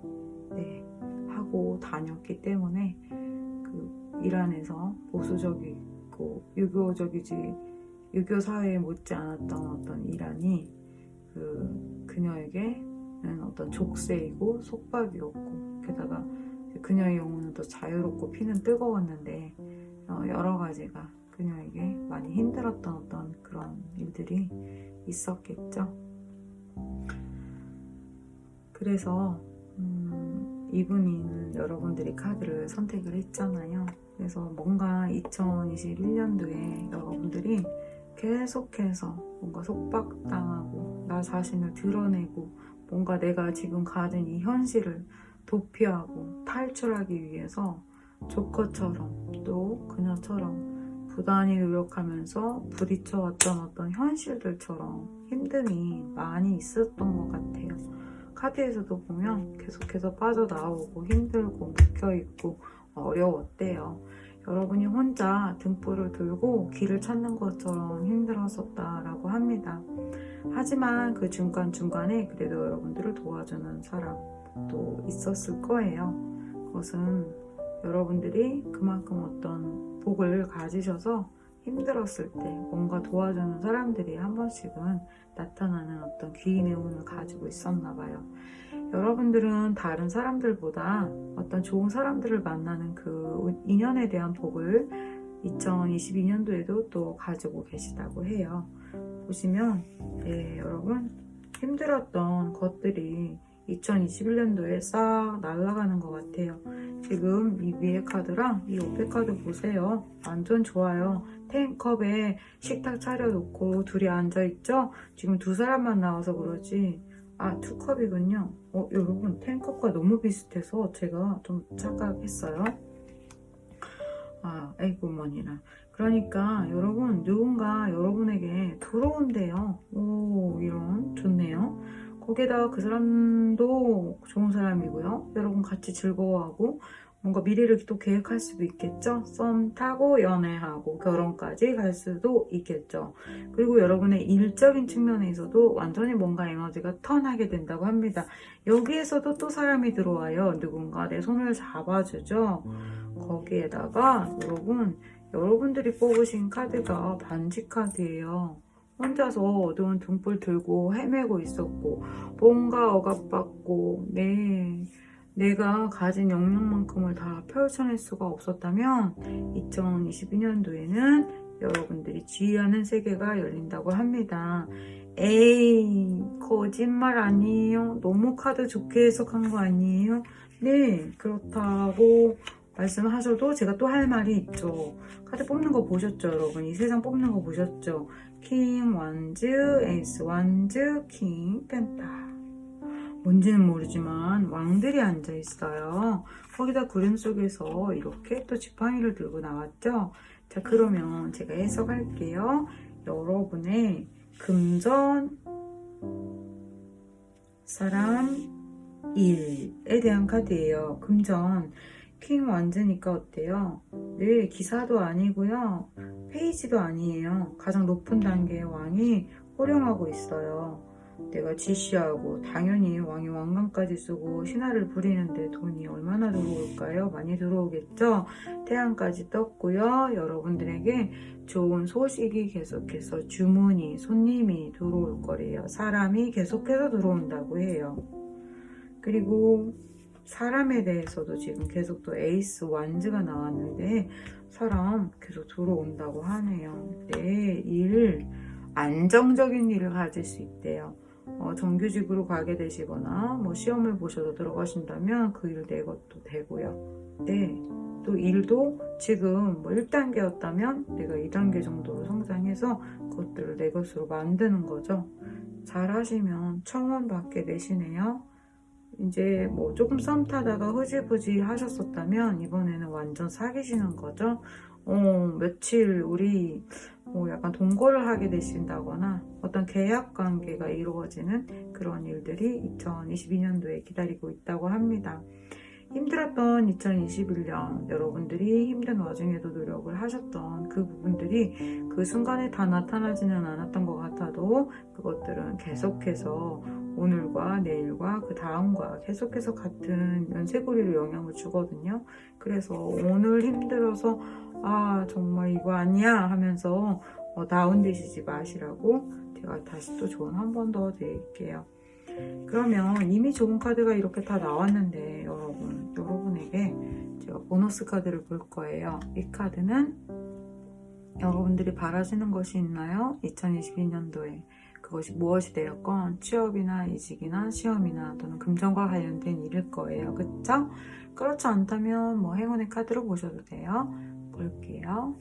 하고 다녔기 때문에 그 이란에서 보수적이고 유교 사회에 못지 않았던 어떤 이란이 그녀에게는 어떤 족쇄이고 속박이었고, 게다가 그녀의 영혼은 또 자유롭고 피는 뜨거웠는데 여러 가지가 그녀에게 많이 힘들었던 어떤 그런 일들이 있었겠죠. 그래서 이분이 여러분들이 카드를 선택을 했잖아요. 그래서 뭔가 2021년도에 여러분들이 계속해서 뭔가 속박당하고 나 자신을 드러내고 뭔가 내가 지금 가진 이 현실을 도피하고 탈출하기 위해서 조커처럼 또 그녀처럼 부단히 노력하면서 부딪혀왔던 어떤 현실들처럼 힘듦이 많이 있었던 것 같아요. 카드에서도 보면 계속해서 빠져나오고 힘들고 묵혀있고 어려웠대요. 여러분이 혼자 등불을 들고 길을 찾는 것처럼 힘들었었다라고 합니다. 하지만 그 중간중간에 그래도 여러분들을 도와주는 사람도 있었을 거예요. 그것은 여러분들이 그만큼 어떤 복을 가지셔서 힘들었을 때 뭔가 도와주는 사람들이 한 번씩은 나타나는 어떤 귀인의 운을 가지고 있었나 봐요. 여러분들은 다른 사람들보다 어떤 좋은 사람들을 만나는 그 인연에 대한 복을 2022년도에도 또 가지고 계시다고 해요. 보시면 여러분 힘들었던 것들이 2021년도에 싹 날아가는 것 같아요. 지금 이 위에 카드랑 이 옆에 카드 보세요. 완전 좋아요. 텐컵에 식탁 차려놓고 둘이 앉아있죠? 지금 두 사람만 나와서 그러지. 아, 투컵이군요. 여러분, 텐컵과 너무 비슷해서 제가 좀 착각했어요. 아, 에이구 머니나. 그러니까 여러분, 누군가 여러분에게 들어온대요. 오, 이런 좋네요. 거기에다가 그 사람도 좋은 사람이고요. 여러분 같이 즐거워하고 뭔가 미래를 또 계획할 수도 있겠죠. 썸 타고 연애하고 결혼까지 갈 수도 있겠죠. 그리고 여러분의 일적인 측면에서도 완전히 뭔가 에너지가 턴하게 된다고 합니다. 여기에서도 또 사람이 들어와요. 누군가 내 손을 잡아주죠. 거기에다가 여러분들이 뽑으신 카드가 반지 카드예요. 혼자서 어두운 등불 들고 헤매고 있었고 뭔가 억압받고 내가 가진 역량만큼을 다 펼쳐낼 수가 없었다면 2022년도에는 여러분들이 지휘하는 세계가 열린다고 합니다. 에이, 거짓말 아니에요? 너무 카드 좋게 해석한 거 아니에요? 네, 그렇다고 말씀하셔도 제가 또 할 말이 있죠. 카드 뽑는 거 보셨죠, 여러분? 이 세상 뽑는 거 보셨죠? 킹, 완즈, 에이스, 완즈, 킹, 펜타. 뭔지는 모르지만 왕들이 앉아있어요. 거기다 구름 속에서 이렇게 또 지팡이를 들고 나왔죠. 자, 그러면 제가 해석할게요. 여러분의 금전, 사람, 일에 대한 카드예요. 금전. 킹 완즈니까 어때요? 네, 기사도 아니고요. 페이지도 아니에요. 가장 높은 단계의 왕이 호령하고 있어요. 내가 지시하고 당연히 왕이 왕관까지 쓰고 신하를 부리는데 돈이 얼마나 들어올까요? 많이 들어오겠죠? 태양까지 떴고요. 여러분들에게 좋은 소식이 계속해서 주문이, 손님이 들어올 거래요. 사람이 계속해서 들어온다고 해요. 그리고 사람에 대해서도 지금 계속 또 에이스 완즈가 나왔는데 사람 계속 들어온다고 하네요. 내 일, 안정적인 일을 가질 수 있대요. 정규직으로 가게 되시거나 뭐 시험을 보셔서 들어가신다면 그 일 내 것도 되고요. 네, 또 일도 지금 뭐 1단계였다면 내가 2단계 정도로 성장해서 그것들을 내 것으로 만드는 거죠. 잘 하시면 청원 받게 되시네요. 이제 뭐 조금 썸 타다가 흐지부지 하셨었다면 이번에는 완전 사귀시는 거죠. 며칠 우리 약간 동거를 하게 되신다거나 어떤 계약 관계가 이루어지는 그런 일들이 2022년도에 기다리고 있다고 합니다. 힘들었던 2021년 여러분들이 힘든 와중에도 노력을 하셨던 그 부분들이 그 순간에 다 나타나지는 않았던 것 같아도 그것들은 계속해서 오늘과 내일과 그 다음과 계속해서 같은 연쇄고리로 영향을 주거든요. 그래서 오늘 힘들어서 아 정말 이거 아니야 하면서 다운되시지 마시라고 제가 다시 또 조언 한 번 더 드릴게요. 그러면 이미 좋은 카드가 이렇게 다 나왔는데 여러분에게 제가 보너스 카드를 볼 거예요. 이 카드는 여러분들이 바라시는 것이 있나요? 2022년도에 그것이 무엇이 되었건 취업이나 이직이나 시험이나 또는 금전과 관련된 일일 거예요. 그쵸? 그렇지 않다면 뭐 행운의 카드로 보셔도 돼요. 볼게요.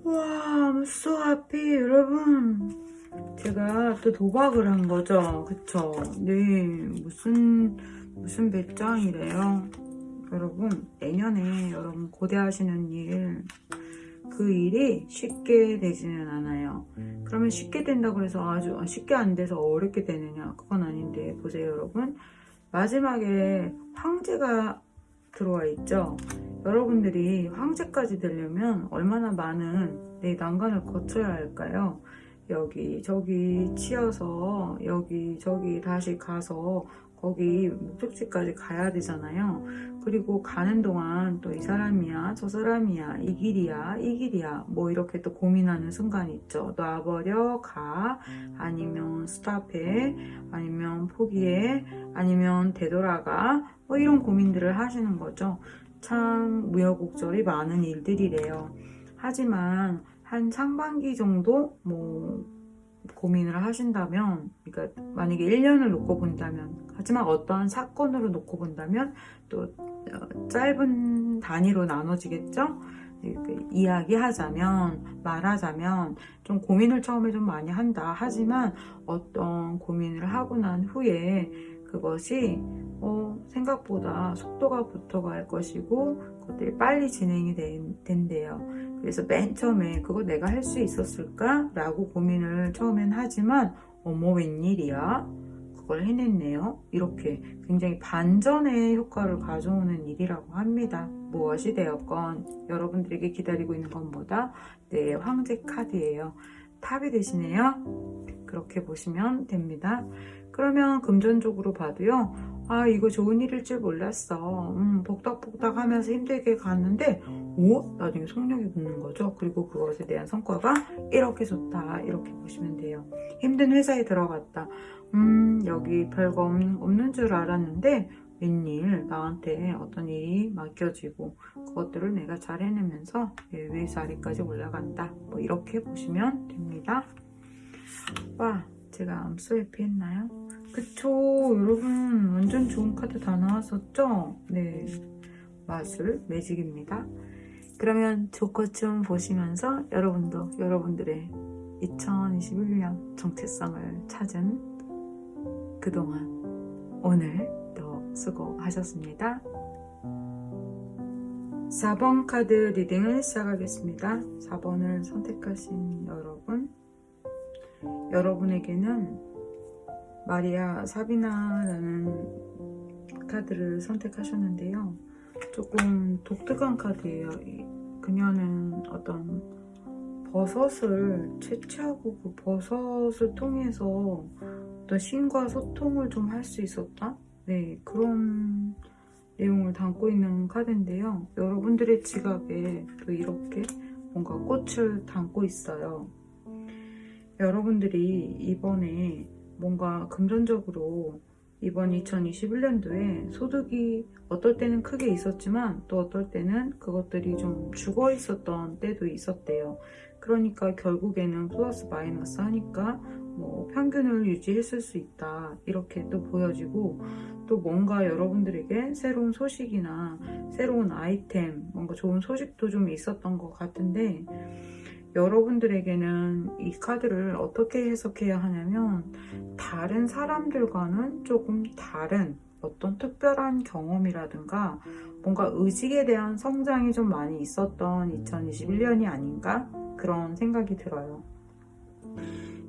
와, I'm so happy, 여러분. 제가 또 도박을 한 거죠. 그쵸? 네, 무슨 배짱이래요. 여러분, 내년에 여러분 고대하시는 일, 그 일이 쉽게 되지는 않아요. 그러면 쉽게 된다고 해서 아주 쉽게 안 돼서 어렵게 되느냐? 그건 아닌데, 보세요, 여러분. 마지막에 황제가 들어와 있죠. 여러분들이 황제까지 되려면 얼마나 많은 난관을 거쳐야 할까요? 여기 저기 치여서 여기 저기 다시 가서 거기 목적지까지 가야 되잖아요. 그리고 가는 동안 또 이 사람이야, 저 사람이야, 이 길이야 뭐 이렇게 또 고민하는 순간이 있죠. 놔버려, 가, 아니면 스탑해, 아니면 포기해, 아니면 되돌아가, 뭐 이런 고민들을 하시는 거죠. 참 우여곡절이 많은 일들이래요. 하지만 한 상반기 정도 뭐 고민을 하신다면, 그러니까 만약에 1년을 놓고 본다면, 하지만 어떠한 사건으로 놓고 본다면 또 짧은 단위로 나눠지겠죠? 이야기하자면, 말하자면 좀 고민을 처음에 좀 많이 한다. 하지만 어떤 고민을 하고 난 후에 그것이 생각보다 속도가 붙어갈 것이고 그것들이 빨리 진행이 된대요. 그래서 맨 처음에 그거 내가 할 수 있었을까? 라고 고민을 처음엔 하지만 어머 웬일이야? 그걸 해냈네요. 이렇게 굉장히 반전의 효과를 가져오는 일이라고 합니다. 무엇이 되었건 여러분들에게 기다리고 있는 것보다 내 황제 카드예요. 탑이 되시네요. 그렇게 보시면 됩니다. 그러면 금전적으로 봐도요. 아 이거 좋은 일일 줄 몰랐어. 복닥복닥 하면서 힘들게 갔는데 나중에 속력이 붙는 거죠. 그리고 그것에 대한 성과가 이렇게 좋다. 이렇게 보시면 돼요. 힘든 회사에 들어갔다. 여기 별거 없는 줄 알았는데 웬일 나한테 어떤 일이 맡겨지고 그것들을 내가 잘 해내면서 위 자리까지 올라간다. 뭐 이렇게 보시면 됩니다. 와 제가 암스웨피 했나요? 그쵸 여러분 완전 좋은 카드 다 나왔었죠? 네 마술 매직입니다. 그러면 조커 좀 보시면서 여러분도 여러분들의 2021년 정체성을 찾은 그동안 오늘도 수고하셨습니다. 4번 카드 리딩을 시작하겠습니다. 4번을 선택하신 여러분에게는 마리아 사비나라는 카드를 선택하셨는데요. 조금 독특한 카드예요. 그녀는 어떤 버섯을 채취하고 그 버섯을 통해서 어떤 신과 소통을 좀 할 수 있었다? 네, 그런 내용을 담고 있는 카드인데요. 여러분들의 지갑에 또 이렇게 뭔가 꽃을 담고 있어요. 여러분들이 이번에 뭔가 금전적으로 이번 2021년도에 소득이 어떨 때는 크게 있었지만 또 어떨 때는 그것들이 좀 죽어 있었던 때도 있었대요. 그러니까 결국에는 플러스 마이너스 하니까 뭐 평균을 유지했을 수 있다 이렇게 또 보여지고 또 뭔가 여러분들에게 새로운 소식이나 새로운 아이템 뭔가 좋은 소식도 좀 있었던 것 같은데 여러분들에게는 이 카드를 어떻게 해석해야 하냐면 다른 사람들과는 조금 다른 어떤 특별한 경험이라든가 뭔가 의식에 대한 성장이 좀 많이 있었던 2021년이 아닌가 그런 생각이 들어요.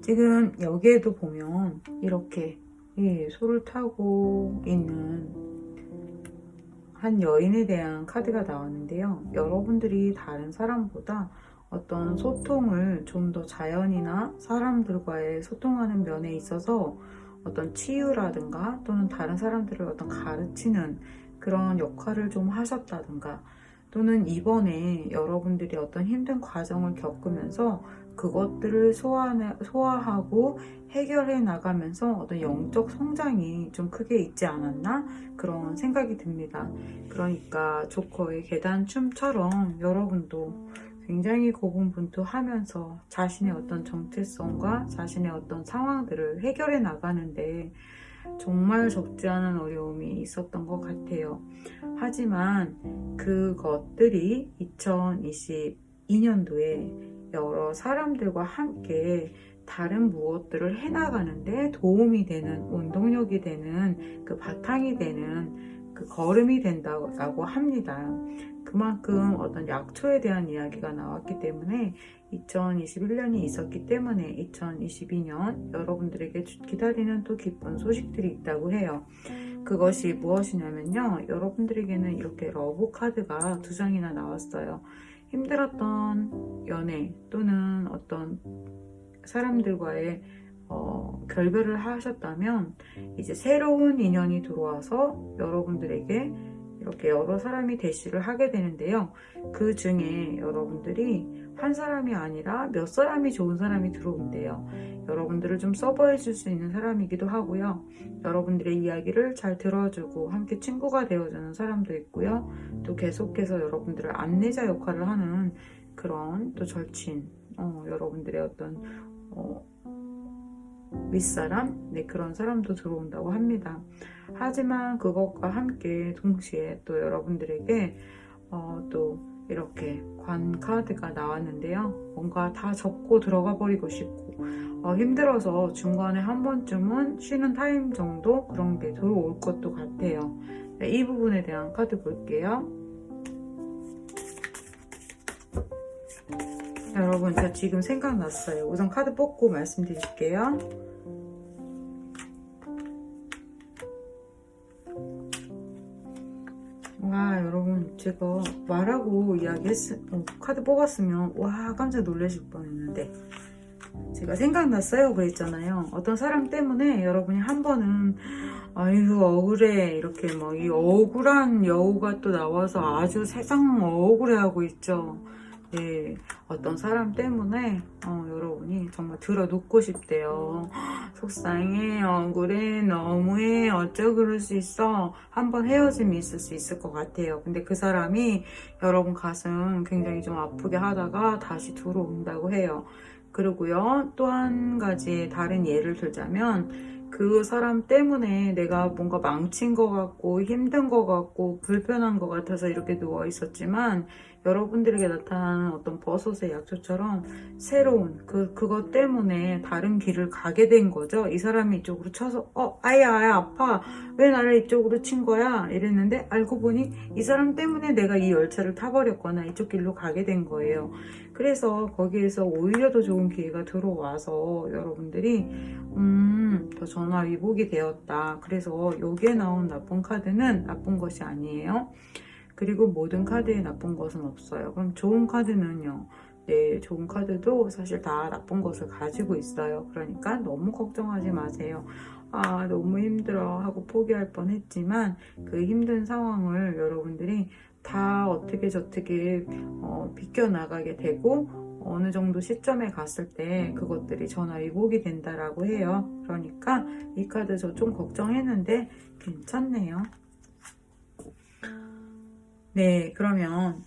지금 여기에도 보면 이렇게 소를 타고 있는 한 여인에 대한 카드가 나왔는데요. 여러분들이 다른 사람보다 어떤 소통을 좀 더 자연이나 사람들과의 소통하는 면에 있어서 어떤 치유라든가 또는 다른 사람들을 어떤 가르치는 그런 역할을 좀 하셨다든가 또는 이번에 여러분들이 어떤 힘든 과정을 겪으면서 그것들을 소화하고 해결해 나가면서 어떤 영적 성장이 좀 크게 있지 않았나 그런 생각이 듭니다. 그러니까 조커의 계단춤처럼 여러분도 굉장히 고군분투하면서 자신의 어떤 정체성과 자신의 어떤 상황들을 해결해 나가는데 정말 적지 않은 어려움이 있었던 것 같아요. 하지만 그것들이 2022년도에 여러 사람들과 함께 다른 무엇들을 해나가는데 도움이 되는 원동력이 되는 그 바탕이 되는 그 걸음이 된다고 합니다. 그만큼 어떤 약초에 대한 이야기가 나왔기 때문에 2021년이 있었기 때문에 2022년 여러분들에게 기다리는 또 기쁜 소식들이 있다고 해요. 그것이 무엇이냐면요. 여러분들에게는 이렇게 러브 카드가 2장이나 나왔어요. 힘들었던 연애 또는 어떤 사람들과의 결별을 하셨다면 이제 새로운 인연이 들어와서 여러분들에게 이렇게 여러 사람이 대시를 하게 되는데요. 그 중에 여러분들이 한 사람이 아니라 몇 사람이 좋은 사람이 들어온대요. 여러분들을 좀 서버해 줄 수 있는 사람이기도 하고요. 여러분들의 이야기를 잘 들어주고 함께 친구가 되어주는 사람도 있고요. 또 계속해서 여러분들을 안내자 역할을 하는 그런 또 절친, 여러분들의 어떤 윗사람? 네, 그런 사람도 들어온다고 합니다. 하지만 그것과 함께 동시에 또 여러분들에게 또 이렇게 관 카드가 나왔는데요. 뭔가 다 접고 들어가 버리고 싶고 힘들어서 중간에 한 번쯤은 쉬는 타임 정도 그런 게 들어올 것도 같아요. 네, 이 부분에 대한 카드 볼게요. 여러분, 저 지금 생각났어요. 우선 카드 뽑고 말씀드릴게요. 와, 여러분, 제가 말하고 카드 뽑았으면 와 깜짝 놀라실 뻔했는데 제가 생각났어요 그랬잖아요. 어떤 사람 때문에 여러분이 한 번은 아이고 억울해 이렇게 막 이 억울한 여우가 또 나와서 아주 세상 억울해하고 있죠. 네, 어떤 사람 때문에 여러분이 정말 들어눕고 싶대요. 속상해, 억울해, 너무해, 어쩌 그럴 수 있어. 한번 헤어짐이 있을 수 있을 것 같아요. 근데 그 사람이 여러분 가슴 굉장히 좀 아프게 하다가 다시 들어온다고 해요. 그리고요, 또 한 가지 다른 예를 들자면 그 사람 때문에 내가 뭔가 망친 것 같고 힘든 것 같고 불편한 것 같아서 이렇게 누워 있었지만 여러분들에게 나타나는 어떤 버섯의 약초처럼 새로운 그것 때문에 다른 길을 가게 된 거죠. 이 사람이 이쪽으로 쳐서 아야 아파 왜 나를 이쪽으로 친 거야 이랬는데 알고 보니 이 사람 때문에 내가 이 열차를 타버렸거나 이쪽 길로 가게 된 거예요. 그래서 거기에서 오히려 더 좋은 기회가 들어와서 여러분들이 더 전화위복이 되었다. 그래서 여기에 나온 나쁜 카드는 나쁜 것이 아니에요. 그리고 모든 카드에 나쁜 것은 없어요. 그럼 좋은 카드는요. 네, 좋은 카드도 사실 다 나쁜 것을 가지고 있어요. 그러니까 너무 걱정하지 마세요. 아, 너무 힘들어 하고 포기할 뻔 했지만 그 힘든 상황을 여러분들이 다 어떻게 저떻게 비껴나가게 되고 어느 정도 시점에 갔을 때 그것들이 전화위복이 된다라고 해요. 그러니까 이 카드 저 좀 걱정했는데 괜찮네요. 네, 그러면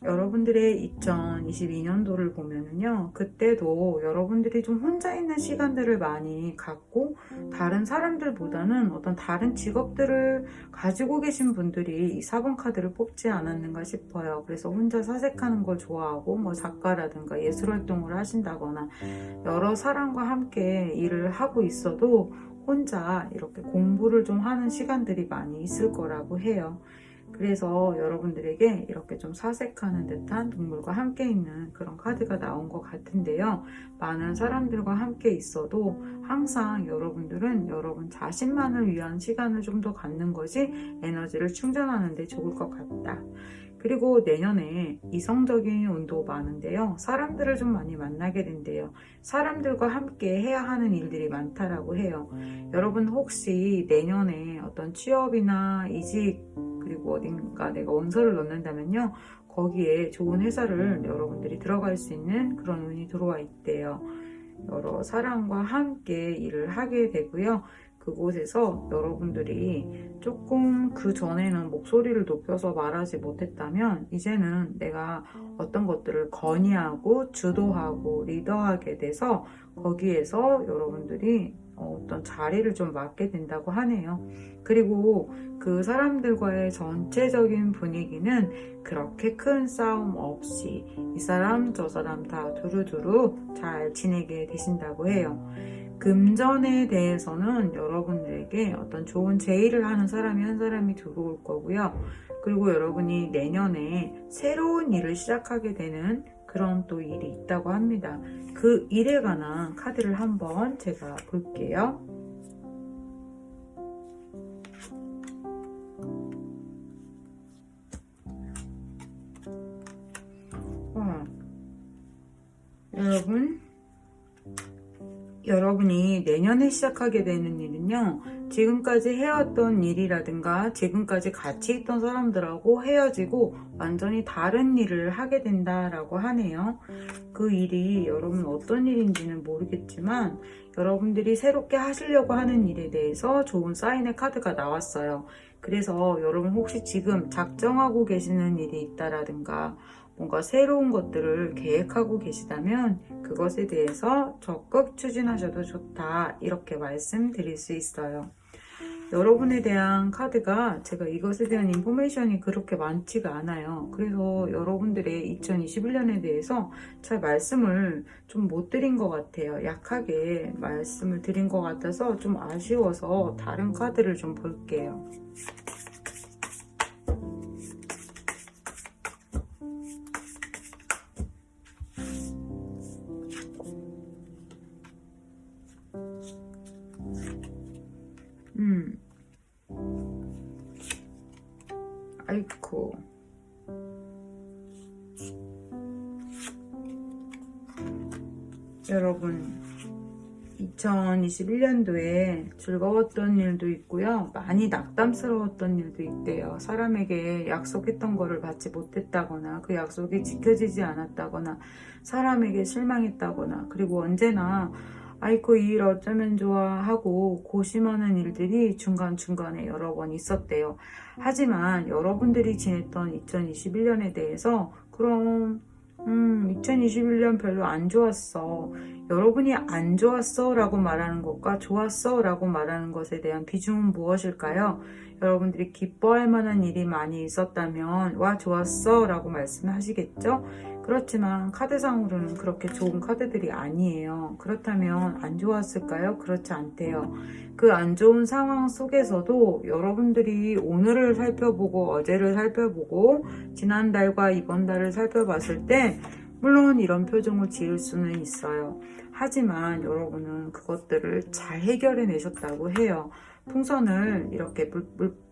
여러분들의 2022년도를 보면은요, 그때도 여러분들이 좀 혼자 있는 시간들을 많이 갖고, 다른 사람들보다는 어떤 다른 직업들을 가지고 계신 분들이 이 4번 카드를 뽑지 않았는가 싶어요. 그래서 혼자 사색하는 걸 좋아하고, 뭐 작가라든가 예술 활동을 하신다거나, 여러 사람과 함께 일을 하고 있어도 혼자 이렇게 공부를 좀 하는 시간들이 많이 있을 거라고 해요. 그래서 여러분들에게 이렇게 좀 사색하는 듯한 동물과 함께 있는 그런 카드가 나온 것 같은데요. 많은 사람들과 함께 있어도 항상 여러분들은 여러분 자신만을 위한 시간을 좀 더 갖는 것이 에너지를 충전하는 데 좋을 것 같다. 그리고 내년에 이성적인 운도 많은데요. 사람들을 좀 많이 만나게 된대요. 사람들과 함께 해야 하는 일들이 많다라고 해요. 여러분 혹시 내년에 어떤 취업이나 이직 그리고 어딘가 내가 원서를 넣는다면요. 거기에 좋은 회사를 여러분들이 들어갈 수 있는 그런 운이 들어와 있대요. 여러 사람과 함께 일을 하게 되고요. 그곳에서 여러분들이 조금 그 전에는 목소리를 높여서 말하지 못했다면 이제는 내가 어떤 것들을 건의하고 주도하고 리더하게 돼서 거기에서 여러분들이 어떤 자리를 좀 맡게 된다고 하네요. 그리고 그 사람들과의 전체적인 분위기는 그렇게 큰 싸움 없이 이 사람 저 사람 다 두루두루 잘 지내게 되신다고 해요. 금전에 대해서는 여러분들에게 어떤 좋은 제의를 하는 사람이 한 사람이 들어올 거고요. 그리고 여러분이 내년에 새로운 일을 시작하게 되는 그런 또 일이 있다고 합니다. 그 일에 관한 카드를 한번 제가 볼게요. 여러분이 내년에 시작하게 되는 일은요, 지금까지 해왔던 일이라든가 지금까지 같이 있던 사람들하고 헤어지고 완전히 다른 일을 하게 된다라고 하네요. 그 일이 여러분 어떤 일인지는 모르겠지만 여러분들이 새롭게 하시려고 하는 일에 대해서 좋은 사인의 카드가 나왔어요. 그래서 여러분 혹시 지금 작정하고 계시는 일이 있다라든가 뭔가 새로운 것들을 계획하고 계시다면 그것에 대해서 적극 추진하셔도 좋다, 이렇게 말씀드릴 수 있어요. 여러분에 대한 카드가 제가 이것에 대한 인포메이션이 그렇게 많지가 않아요. 그래서 여러분들의 2021년에 대해서 잘 말씀을 좀 못 드린 것 같아요. 약하게 말씀을 드린 것 같아서 좀 아쉬워서 다른 카드를 좀 볼게요. 아이쿠. 여러분 2021년도에 즐거웠던 일도 있고요, 많이 낙담스러웠던 일도 있대요. 사람에게 약속했던 거를 받지 못했다거나 그 약속이 지켜지지 않았다거나 사람에게 실망했다거나, 그리고 언제나 아이고 이 일 어쩌면 좋아 하고 고심하는 일들이 중간중간에 여러 번 있었대요. 하지만 여러분들이 지냈던 2021년에 대해서 그럼 2021년 별로 안 좋았어, 여러분이 안 좋았어 라고 말하는 것과 좋았어 라고 말하는 것에 대한 비중은 무엇일까요? 여러분들이 기뻐할 만한 일이 많이 있었다면 와 좋았어 라고 말씀하시겠죠? 그렇지만 카드상으로는 그렇게 좋은 카드들이 아니에요. 그렇다면 안 좋았을까요? 그렇지 않대요. 그 안 좋은 상황 속에서도 여러분들이 오늘을 살펴보고 어제를 살펴보고 지난달과 이번 달을 살펴봤을 때 물론 이런 표정을 지을 수는 있어요. 하지만 여러분은 그것들을 잘 해결해 내셨다고 해요. 풍선을 이렇게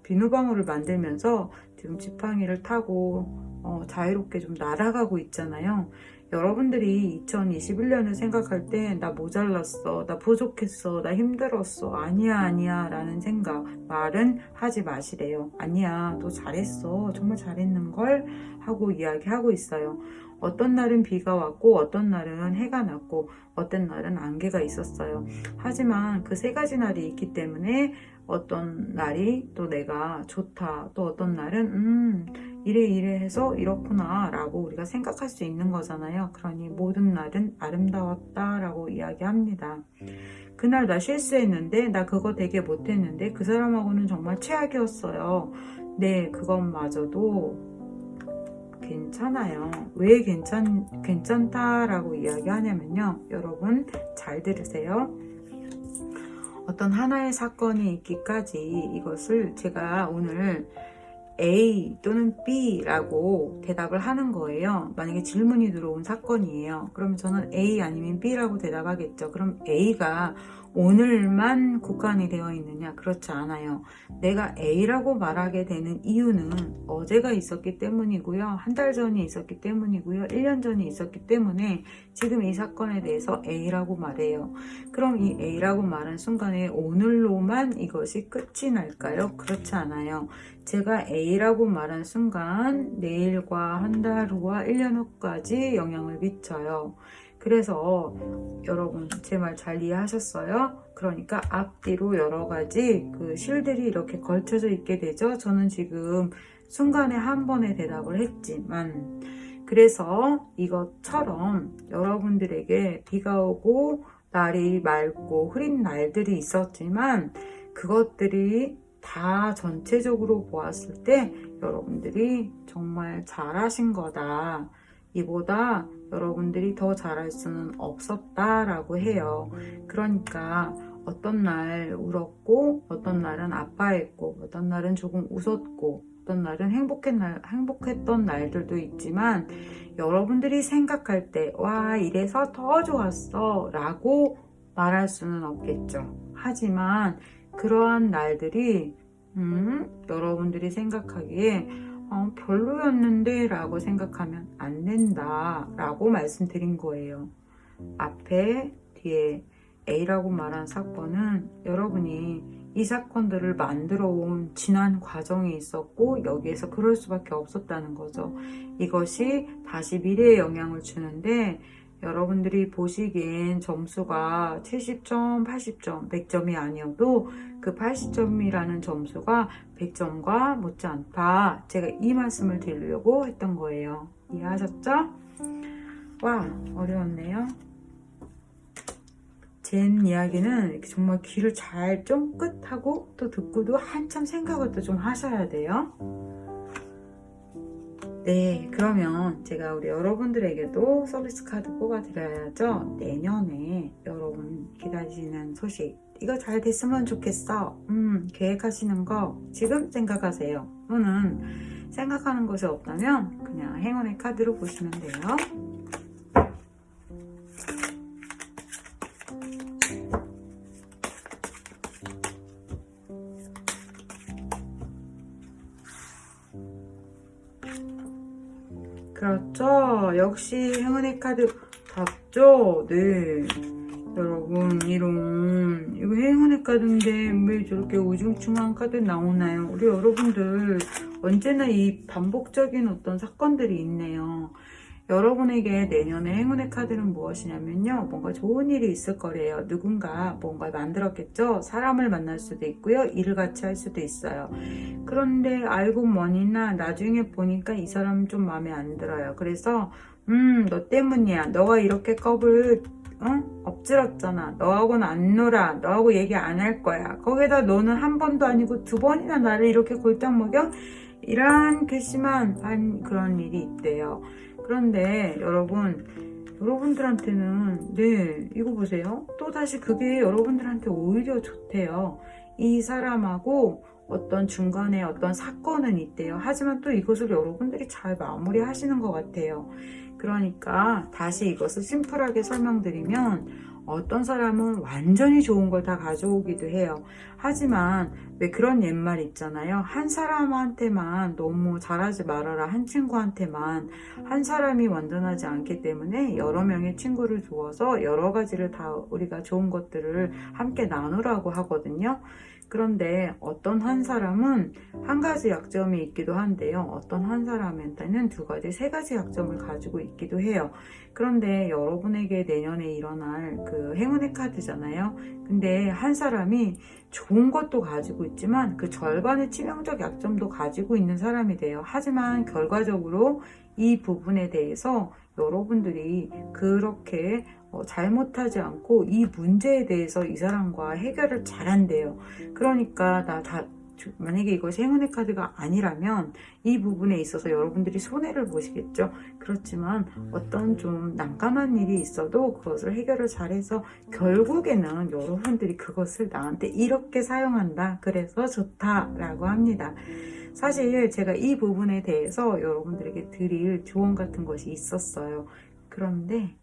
비누방울을 만들면서 지금 지팡이를 타고 자유롭게 좀 날아가고 있잖아요. 여러분들이 2021년을 생각할 때 나 모자랐어, 나 부족했어, 나 힘들었어, 아니야 라는 생각, 말은 하지 마시래요. 아니야, 너 잘했어, 정말 잘했는걸 하고 이야기하고 있어요. 어떤 날은 비가 왔고 어떤 날은 해가 났고 어떤 날은 안개가 있었어요. 하지만 그 세 가지 날이 있기 때문에 어떤 날이 또 내가 좋다, 또 어떤 날은 이래 해서 이렇구나 라고 우리가 생각할 수 있는 거잖아요. 그러니 모든 날은 아름다웠다 라고 이야기합니다. 그날 나 실수했는데, 나 그거 되게 못했는데 그 사람하고는 정말 최악이었어요. 네, 그것마저도 괜찮아요. 왜 괜찮다라고 이야기하냐면요, 여러분 잘 들으세요. 어떤 하나의 사건이 있기까지 이것을 제가 오늘 A 또는 B라고 대답을 하는 거예요. 만약에 질문이 들어온 사건이에요. 그러면 저는 A 아니면 B라고 대답하겠죠. 그럼 A가 오늘만 국한이 되어 있느냐? 그렇지 않아요. 내가 A라고 말하게 되는 이유는 어제가 있었기 때문이고요, 한 달 전이 있었기 때문이고요, 1년 전이 있었기 때문에 지금 이 사건에 대해서 A라고 말해요. 그럼 이 A라고 말한 순간에 오늘로만 이것이 끝이 날까요? 그렇지 않아요. 제가 A라고 말한 순간 내일과 한 달 후와 1년 후까지 영향을 미쳐요. 그래서 여러분 제 말 잘 이해하셨어요? 그러니까 앞뒤로 여러 가지 그 실들이 이렇게 걸쳐져 있게 되죠. 저는 지금 순간에 한 번에 대답을 했지만, 그래서 이것처럼 여러분들에게 비가 오고 날이 맑고 흐린 날들이 있었지만 그것들이 다 전체적으로 보았을 때 여러분들이 정말 잘하신 거다, 이보다 여러분들이 더 잘할 수는 없었다라고 해요. 그러니까 어떤 날 울었고 어떤 날은 아파했고 어떤 날은 조금 웃었고 어떤 날은 행복했던 날들도 있지만 여러분들이 생각할 때 와 이래서 더 좋았어 라고 말할 수는 없겠죠. 하지만 그러한 날들이 여러분들이 생각하기에 별로였는데 라고 생각하면 안 된다 라고 말씀드린 거예요. 앞에 뒤에 A라고 말한 사건은 여러분이 이 사건들을 만들어 온 지난 과정이 있었고 여기에서 그럴 수밖에 없었다는 거죠. 이것이 다시 미래에 영향을 주는데 여러분들이 보시기엔 점수가 70점, 80점, 100점이 아니어도 그 80점이라는 점수가 100점과 못지않다. 제가 이 말씀을 드리려고 했던 거예요. 이해하셨죠? 와, 어려웠네요. 젠 이야기는 이렇게 정말 귀를 잘 쫑긋하고 또 듣고도 한참 생각을 또 좀 하셔야 돼요. 네, 그러면 제가 우리 여러분들에게도 서비스 카드 뽑아드려야죠. 내년에 여러분 기다리시는 소식, 이거 잘 됐으면 좋겠어. 계획하시는 거 지금 생각하세요. 또는 생각하는 것이 없다면 그냥 행운의 카드로 보시면 돼요. 그렇죠. 역시 행운의 카드 답죠. 네. 여러분, 이거 행운의 카드인데 왜 저렇게 우중충한 카드 나오나요? 우리 여러분들 언제나 이 반복적인 어떤 사건들이 있네요. 여러분에게 내년에 행운의 카드는 무엇이냐면요, 뭔가 좋은 일이 있을 거래요. 누군가 뭔가 만들었겠죠. 사람을 만날 수도 있고요, 일을 같이 할 수도 있어요. 그런데 알고 보니나 나중에 보니까 이 사람 좀 마음에 안 들어요. 그래서 너 때문이야. 너가 이렇게 껍을 엎질렀잖아. 너하고는 안 놀아. 너하고 얘기 안 할 거야. 거기다 너는 한 번도 아니고 2번이나 나를 이렇게 골탕 먹여? 이런 괘씸한 그런 일이 있대요. 그런데 여러분들한테는 네, 이거 보세요. 또다시 그게 여러분들한테 오히려 좋대요. 이 사람하고 어떤 중간에 어떤 사건은 있대요. 하지만 또 이것을 여러분들이 잘 마무리 하시는 것 같아요. 그러니까 다시 이것을 심플하게 설명드리면, 어떤 사람은 완전히 좋은 걸 다 가져오기도 해요. 하지만 왜 그런 옛말 있잖아요. 한 사람한테만 너무 잘하지 말아라. 한 친구한테만. 한 사람이 완전하지 않기 때문에 여러 명의 친구를 두어서 여러 가지를 다 우리가 좋은 것들을 함께 나누라고 하거든요. 그런데 어떤 한 사람은 한 가지 약점이 있기도 한데요. 어떤 한 사람한테는 2가지, 3가지 약점을 가지고 있기도 해요. 그런데 여러분에게 내년에 일어날 그 행운의 카드잖아요. 근데 한 사람이 좋은 것도 가지고 있지만 그 절반의 치명적 약점도 가지고 있는 사람이 돼요. 하지만 결과적으로 이 부분에 대해서 여러분들이 그렇게 잘못하지 않고 이 문제에 대해서 이 사람과 해결을 잘한대요. 그러니까 만약에 이것이 행운의 카드가 아니라면 이 부분에 있어서 여러분들이 손해를 보시겠죠. 그렇지만 어떤 좀 난감한 일이 있어도 그것을 해결을 잘해서 결국에는 여러분들이 그것을 나한테 이렇게 사용한다, 그래서 좋다라고 합니다. 사실 제가 이 부분에 대해서 여러분들에게 드릴 조언 같은 것이 있었어요. 그런데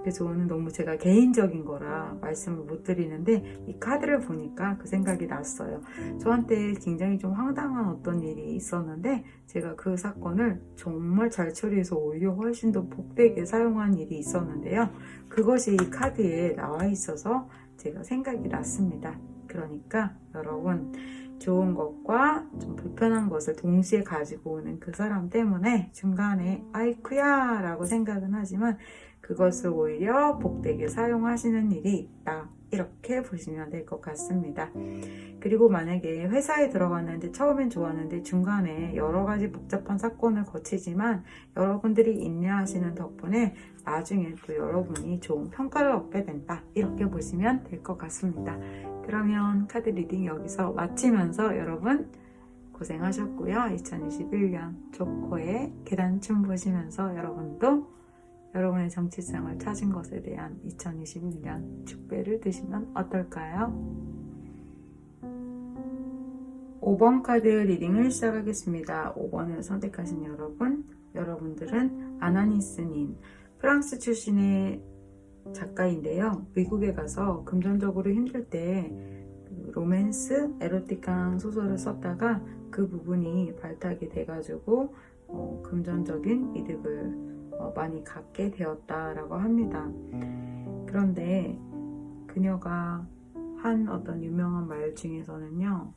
그 조언은 너무 제가 개인적인 거라 말씀을 못 드리는데, 이 카드를 보니까 그 생각이 났어요. 저한테 굉장히 좀 황당한 어떤 일이 있었는데 제가 그 사건을 정말 잘 처리해서 오히려 훨씬 더 복되게 사용한 일이 있었는데요. 그것이 이 카드에 나와 있어서 제가 생각이 났습니다. 그러니까 여러분, 좋은 것과 좀 불편한 것을 동시에 가지고 오는 그 사람 때문에 중간에 아이쿠야 라고 생각은 하지만 그것을 오히려 복되게 사용하시는 일이 있다, 이렇게 보시면 될 것 같습니다. 그리고 만약에 회사에 들어갔는데 처음엔 좋았는데 중간에 여러 가지 복잡한 사건을 거치지만 여러분들이 인내하시는 덕분에 나중에 또 여러분이 좋은 평가를 얻게 된다, 이렇게 보시면 될 것 같습니다. 그러면 카드 리딩 여기서 마치면서 여러분 고생하셨고요. 2021년 조코의 계단춤 보시면서 여러분도 여러분의 정체성을 찾은 것에 대한 2021년 축배를 드시면 어떨까요? 5번 카드 리딩을 시작하겠습니다. 5번을 선택하신 여러분들은 아나니스님, 프랑스 출신의 작가인데요. 미국에 가서 금전적으로 힘들 때 로맨스, 에로틱한 소설을 썼다가 그 부분이 발탁이 돼가지고 금전적인 이득을 많이 갖게 되었다라고 합니다. 그런데 그녀가 한 어떤 유명한 말 중에서는요,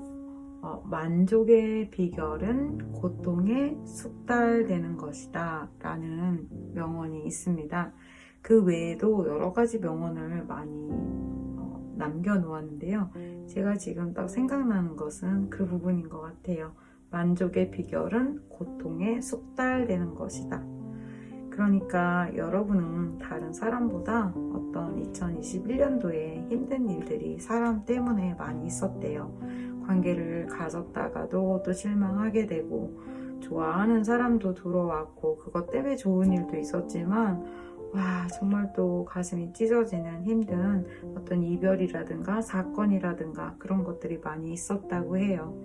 만족의 비결은 고통에 숙달되는 것이다 라는 명언이 있습니다. 그 외에도 여러 가지 명언을 많이 남겨놓았는데요. 제가 지금 딱 생각나는 것은 그 부분인 것 같아요. 만족의 비결은 고통에 숙달되는 것이다. 그러니까 여러분은 다른 사람보다 어떤 2021년도에 힘든 일들이 사람 때문에 많이 있었대요. 관계를 가졌다가도 또 실망하게 되고, 좋아하는 사람도 들어왔고, 그것 때문에 좋은 일도 있었지만, 와, 정말 또 가슴이 찢어지는 힘든 어떤 이별이라든가 사건이라든가 그런 것들이 많이 있었다고 해요.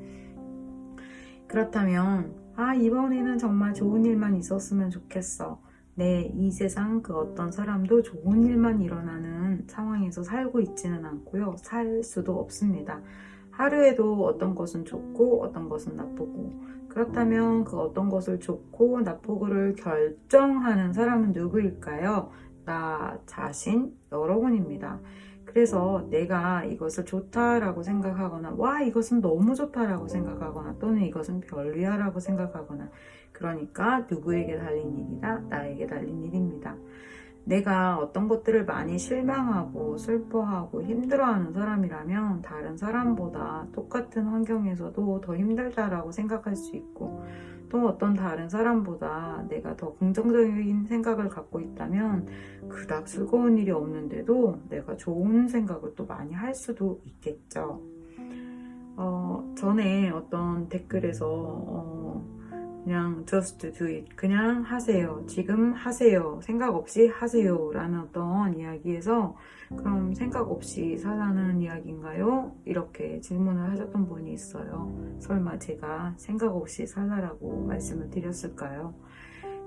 그렇다면, 이번에는 정말 좋은 일만 있었으면 좋겠어. 네, 이 세상 그 어떤 사람도 좋은 일만 일어나는 상황에서 살고 있지는 않고요. 살 수도 없습니다. 하루에도 어떤 것은 좋고 어떤 것은 나쁘고, 그렇다면 그 어떤 것을 좋고 나쁘고를 결정하는 사람은 누구일까요? 나 자신, 여러분입니다. 그래서 내가 이것을 좋다라고 생각하거나, 와, 이것은 너무 좋다라고 생각하거나, 또는 이것은 별로야라고 생각하거나, 그러니까 누구에게 달린 일이다? 나에게 달린 일입니다. 내가 어떤 것들을 많이 실망하고 슬퍼하고 힘들어하는 사람이라면 다른 사람보다 똑같은 환경에서도 더 힘들다라고 생각할 수 있고, 또 어떤 다른 사람보다 내가 더 긍정적인 생각을 갖고 있다면 그닥 즐거운 일이 없는데도 내가 좋은 생각을 또 많이 할 수도 있겠죠. 전에 어떤 댓글에서 그냥 just do it, 그냥 하세요, 지금 하세요, 생각 없이 하세요 라는 어떤 이야기에서, 그럼 생각 없이 살라는 이야기인가요? 이렇게 질문을 하셨던 분이 있어요. 설마 제가 생각 없이 살라라고 말씀을 드렸을까요?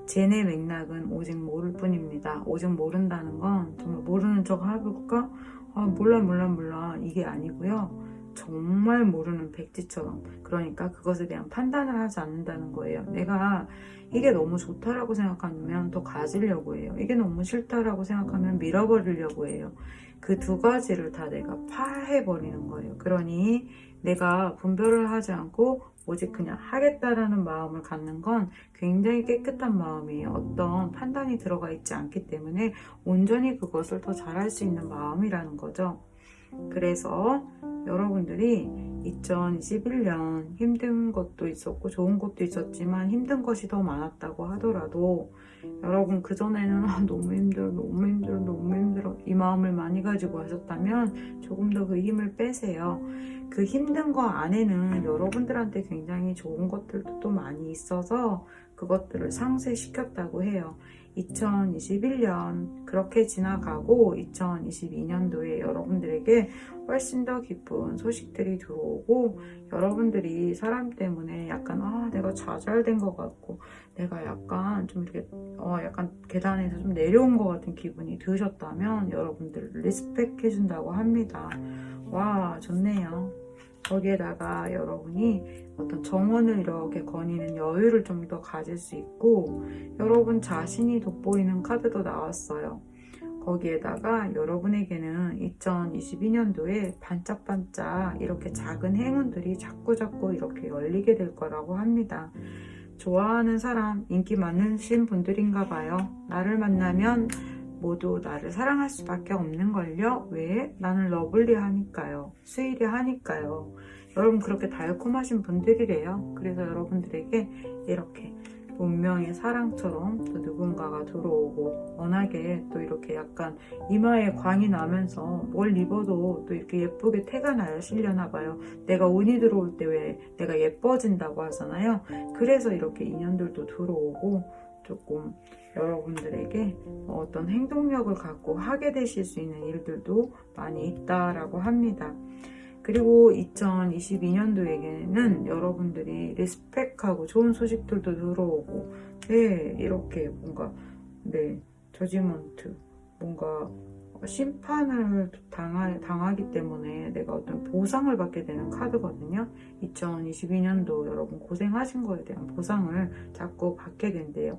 제네 맥락은 오직 모를 뿐입니다. 오직 모른다는 건 정말 모르는 척 해볼까? 몰라 이게 아니고요. 정말 모르는 백지처럼, 그러니까 그것에 대한 판단을 하지 않는다는 거예요. 내가 이게 너무 좋다라고 생각하면 더 가지려고 해요. 이게 너무 싫다라고 생각하면 밀어버리려고 해요. 그 두 가지를 다 내가 파해버리는 거예요. 그러니 내가 분별을 하지 않고 오직 그냥 하겠다라는 마음을 갖는 건 굉장히 깨끗한 마음이에요. 어떤 판단이 들어가 있지 않기 때문에 온전히 그것을 더 잘할 수 있는 마음이라는 거죠. 그래서 여러분들이 2021년 힘든 것도 있었고 좋은 것도 있었지만 힘든 것이 더 많았다고 하더라도, 여러분 그전에는 너무 힘들어 이 마음을 많이 가지고 하셨다면 조금 더 그 힘을 빼세요. 그 힘든 거 안에는 여러분들한테 굉장히 좋은 것들도 또 많이 있어서 그것들을 상쇄시켰다고 해요. 2021년 그렇게 지나가고 2022년도에 여러분들에게 훨씬 더 기쁜 소식들이 들어오고, 여러분들이 사람 때문에 약간 내가 좌절된 것 같고 내가 약간 좀 이렇게 약간 계단에서 좀 내려온 것 같은 기분이 드셨다면 여러분들을 리스펙 해준다고 합니다. 와, 좋네요. 거기에다가 여러분이 어떤 정원을 이렇게 거니는 여유를 좀 더 가질 수 있고, 여러분 자신이 돋보이는 카드도 나왔어요. 거기에다가 여러분에게는 2022년도에 반짝반짝 이렇게 작은 행운들이 자꾸자꾸 이렇게 열리게 될 거라고 합니다. 좋아하는 사람, 인기 많으신 분들인가 봐요. 나를 만나면 모두 나를 사랑할 수밖에 없는걸요? 왜? 나는 러블리하니까요. 스윗하니까요. 여러분 그렇게 달콤하신 분들이래요. 그래서 여러분들에게 이렇게 운명의 사랑처럼 또 누군가가 들어오고, 워낙에 또 이렇게 약간 이마에 광이 나면서 뭘 입어도 또 이렇게 예쁘게 태가 나시려나 봐요. 내가 운이 들어올 때 왜 내가 예뻐진다고 하잖아요. 그래서 이렇게 인연들도 들어오고 조금 여러분들에게 어떤 행동력을 갖고 하게 되실 수 있는 일들도 많이 있다라고 합니다. 그리고 2022년도에는 여러분들이 리스펙하고 좋은 소식들도 들어오고, 이렇게 뭔가, 저지먼트, 뭔가 심판을 당하기 때문에 내가 어떤 보상을 받게 되는 카드거든요. 2022년도 여러분 고생하신 거에 대한 보상을 자꾸 받게 된대요.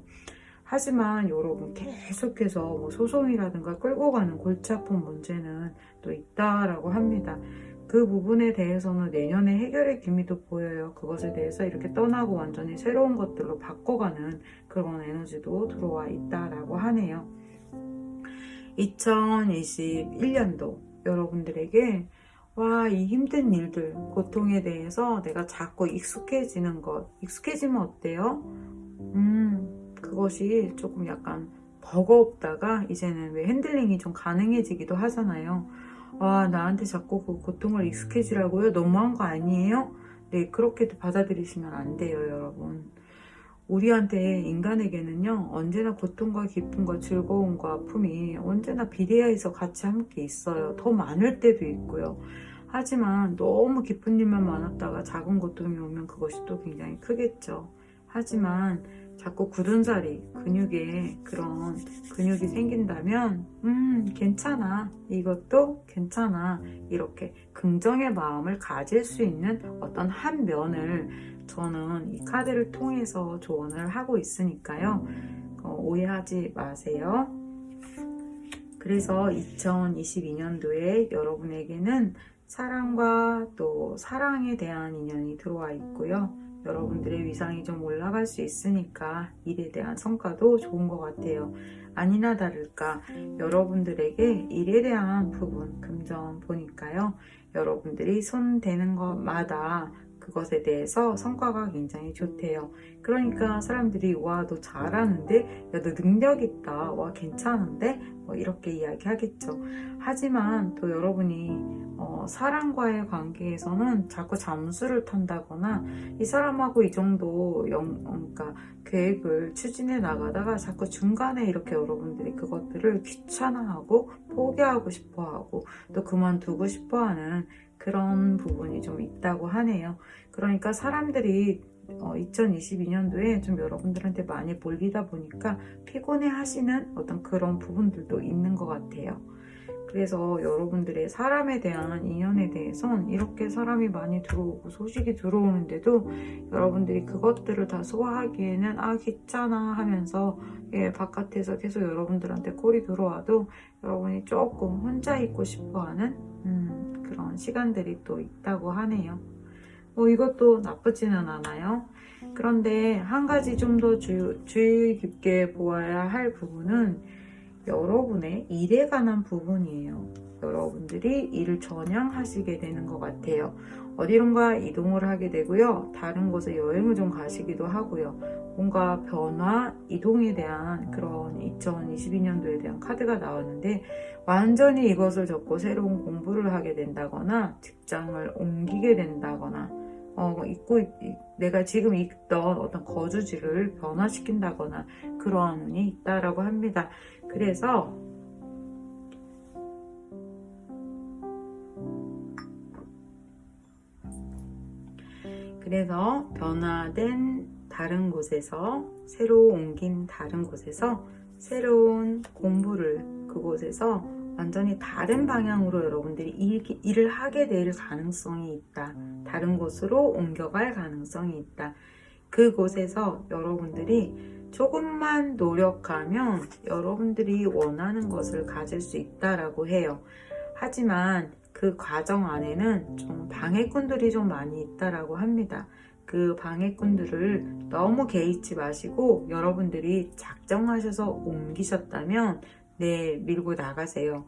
하지만 여러분 계속해서 뭐 소송이라든가 끌고 가는 골치 아픈 문제는 또 있다라고 합니다. 그 부분에 대해서는 내년에 해결의 기미도 보여요. 그것에 대해서 이렇게 떠나고 완전히 새로운 것들로 바꿔가는 그런 에너지도 들어와 있다라고 하네요. 2021년도 여러분들에게 와, 이 힘든 일들, 고통에 대해서 내가 자꾸 익숙해지는 것, 익숙해지면 어때요? 그것이 조금 약간 버거웠다가 이제는 왜 핸들링이 좀 가능해지기도 하잖아요. 와, 나한테 자꾸 그 고통을 익숙해지라고요? 너무한 거 아니에요? 네, 그렇게도 받아들이시면 안 돼요, 여러분. 우리한테 인간에게는요, 언제나 고통과 기쁨과 즐거움과 아픔이 언제나 비례해서 같이 함께 있어요. 더 많을 때도 있고요. 하지만 너무 기쁜 일만 많았다가 작은 고통이 오면 그것이 또 굉장히 크겠죠. 하지만 자꾸 굳은살이 근육에 그런 근육이 생긴다면 괜찮아, 이것도 괜찮아, 이렇게 긍정의 마음을 가질 수 있는 어떤 한 면을 저는 이 카드를 통해서 조언을 하고 있으니까요. 오해하지 마세요. 그래서 2022년도에 여러분에게는 사랑과 또 사랑에 대한 인연이 들어와 있고요. 여러분들의 위상이 좀 올라갈 수 있으니까 일에 대한 성과도 좋은 것 같아요. 아니나 다를까 여러분들에게 일에 대한 부분 금전 보니까요. 여러분들이 손 대는 것마다 그것에 대해서 성과가 굉장히 좋대요. 그러니까 사람들이 와, 너 잘하는데? 야, 너 능력 있다. 와, 괜찮은데? 뭐 이렇게 이야기하겠죠. 하지만 또 여러분이 사람과의 관계에서는 자꾸 잠수를 탄다거나 이 사람하고 이 정도 그러니까 계획을 추진해 나가다가 자꾸 중간에 이렇게 여러분들이 그것들을 귀찮아하고 포기하고 싶어하고 또 그만두고 싶어하는 그런 부분이 좀 있다고 하네요. 그러니까 사람들이 2022년도에 좀 여러분들한테 많이 몰리다 보니까 피곤해 하시는 어떤 그런 부분들도 있는 것 같아요. 그래서 여러분들의 사람에 대한 인연에 대해선 이렇게 사람이 많이 들어오고 소식이 들어오는데도 여러분들이 그것들을 다 소화하기에는 귀찮아 하면서 바깥에서 계속 여러분들한테 콜이 들어와도 여러분이 조금 혼자 있고 싶어하는 그런 시간들이 또 있다고 하네요. 이것도 나쁘지는 않아요. 그런데 한 가지 좀 더 주의 깊게 보아야 할 부분은 여러분의 일에 관한 부분이에요. 여러분들이 일을 전향하시게 되는 것 같아요. 어디론가 이동을 하게 되고요. 다른 곳에 여행을 좀 가시기도 하고요. 뭔가 변화, 이동에 대한 그런 2022년도에 대한 카드가 나왔는데 완전히 이것을 접고 새로운 공부를 하게 된다거나 직장을 옮기게 된다거나 내가 지금 있던 어떤 거주지를 변화시킨다거나 그러한 운이 있다라고 합니다. 그래서 변화된 다른 곳에서 새로 옮긴 다른 곳에서 새로운 공부를 그곳에서 완전히 다른 방향으로 여러분들이 일을 하게 될 가능성이 있다. 다른 곳으로 옮겨갈 가능성이 있다. 그곳에서 여러분들이 조금만 노력하면 여러분들이 원하는 것을 가질 수 있다라고 해요. 하지만 그 과정 안에는 좀 방해꾼들이 좀 많이 있다라고 합니다. 그 방해꾼들을 너무 개의치 마시고 여러분들이 작정하셔서 옮기셨다면 밀고 나가세요.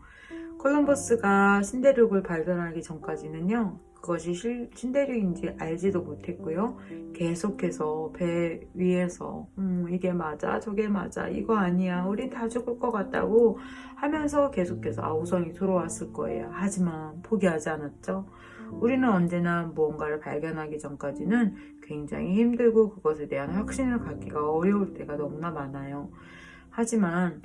콜럼버스가 신대륙을 발견하기 전까지는요. 그것이 신대륙인지 알지도 못했고요. 계속해서 배 위에서 이게 맞아 저게 맞아 이거 아니야 우리 다 죽을 것 같다고 하면서 계속해서 우성이 들어왔을 거예요. 하지만 포기하지 않았죠. 우리는 언제나 무언가를 발견하기 전까지는 굉장히 힘들고 그것에 대한 확신을 갖기가 어려울 때가 너무나 많아요. 하지만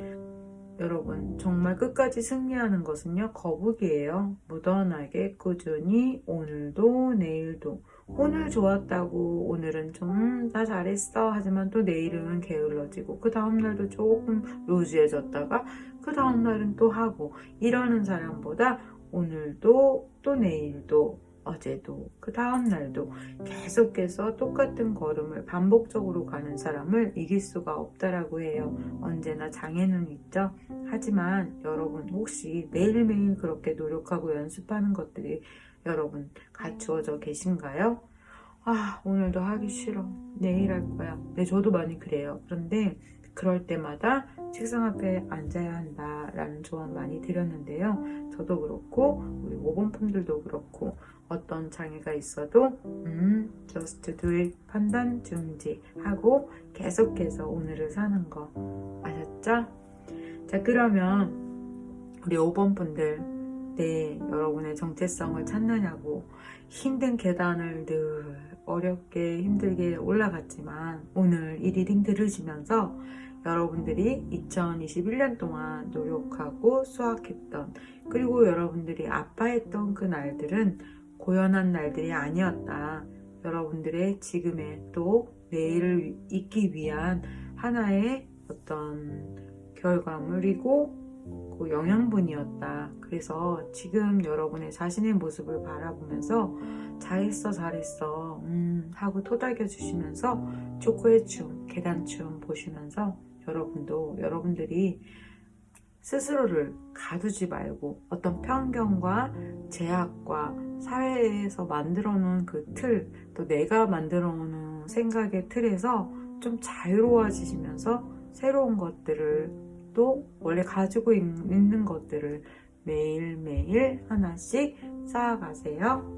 여러분 정말 끝까지 승리하는 것은요 거북이에요. 무던하게 꾸준히 오늘도 내일도 오늘 좋았다고 오늘은 좀 나 잘했어 하지만 또 내일은 게을러지고 그 다음날도 조금 루즈해졌다가 그 다음날은 또 하고 이러는 사람보다 오늘도 또 내일도 어제도 그 다음 날도 계속해서 똑같은 걸음을 반복적으로 가는 사람을 이길 수가 없다라고 해요. 언제나 장애는 있죠. 하지만 여러분 혹시 매일매일 그렇게 노력하고 연습하는 것들이 여러분 갖추어져 계신가요? 아, 오늘도 하기 싫어. 내일 할 거야. 네, 저도 많이 그래요. 그런데 그럴 때마다 책상 앞에 앉아야 한다라는 조언 많이 드렸는데요. 저도 그렇고 우리 모범품들도 그렇고 어떤 장애가 있어도 just do it 판단 중지하고 계속해서 오늘을 사는 거 아셨죠? 자, 그러면 우리 5번 분들 네, 여러분의 정체성을 찾느냐고 힘든 계단을 늘 어렵게 힘들게 올라갔지만 오늘 이 리딩 들으시면서 여러분들이 2021년 동안 노력하고 수확했던 그리고 여러분들이 아파했던 그 날들은 고연한 날들이 아니었다. 여러분들의 지금의 또 내일을 잇기 위한 하나의 어떤 결과물이고 그 영양분이었다. 그래서 지금 여러분의 자신의 모습을 바라보면서 잘했어 잘했어 하고 토닥여 주시면서 초코의 춤, 계단춤 보시면서 여러분도 여러분들이 스스로를 가두지 말고 어떤 편견과 제약과 사회에서 만들어 놓은 그 틀, 또 내가 만들어 놓은 생각의 틀에서 좀 자유로워지시면서 새로운 것들을 또 원래 가지고 있는 것들을 매일매일 하나씩 쌓아가세요.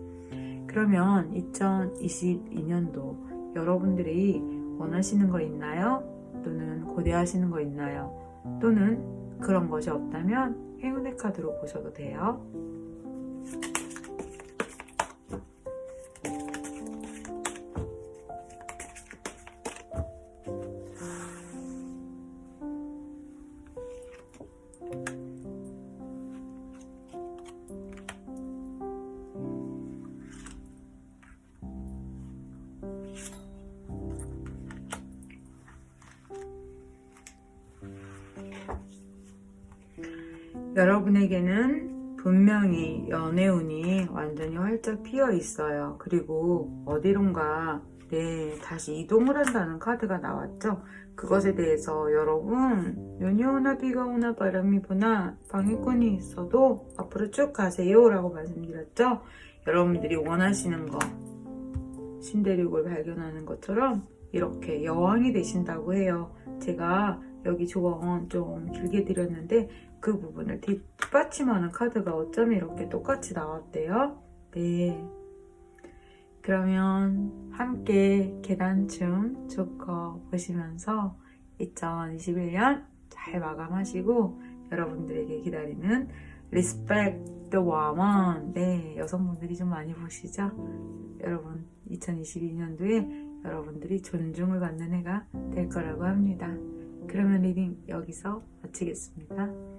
그러면 2022년도 여러분들이 원하시는 거 있나요? 또는 고대하시는 거 있나요? 또는 그런 것이 없다면 행운의 카드로 보셔도 돼요. 여러분에게는 분명히 연애운이 완전히 활짝 피어 있어요. 그리고 어디론가 다시 이동을 한다는 카드가 나왔죠. 그것에 대해서 여러분 눈이 오나 비가 오나 바람이 부나 방해꾼이 있어도 앞으로 쭉 가세요 라고 말씀드렸죠. 여러분들이 원하시는 거 신대륙을 발견하는 것처럼 이렇게 여왕이 되신다고 해요. 제가 여기 조언 좀 길게 드렸는데 그 부분을 뒷받침하는 카드가 어쩜 이렇게 똑같이 나왔대요. 네. 그러면 함께 계단춤 조커 보시면서 2021년 잘 마감하시고 여러분들에게 기다리는 Respect the Woman 네, 여성분들이 좀 많이 보시죠? 여러분 2022년도에 여러분들이 존중을 받는 해가 될 거라고 합니다. 그러면 리딩 여기서 마치겠습니다.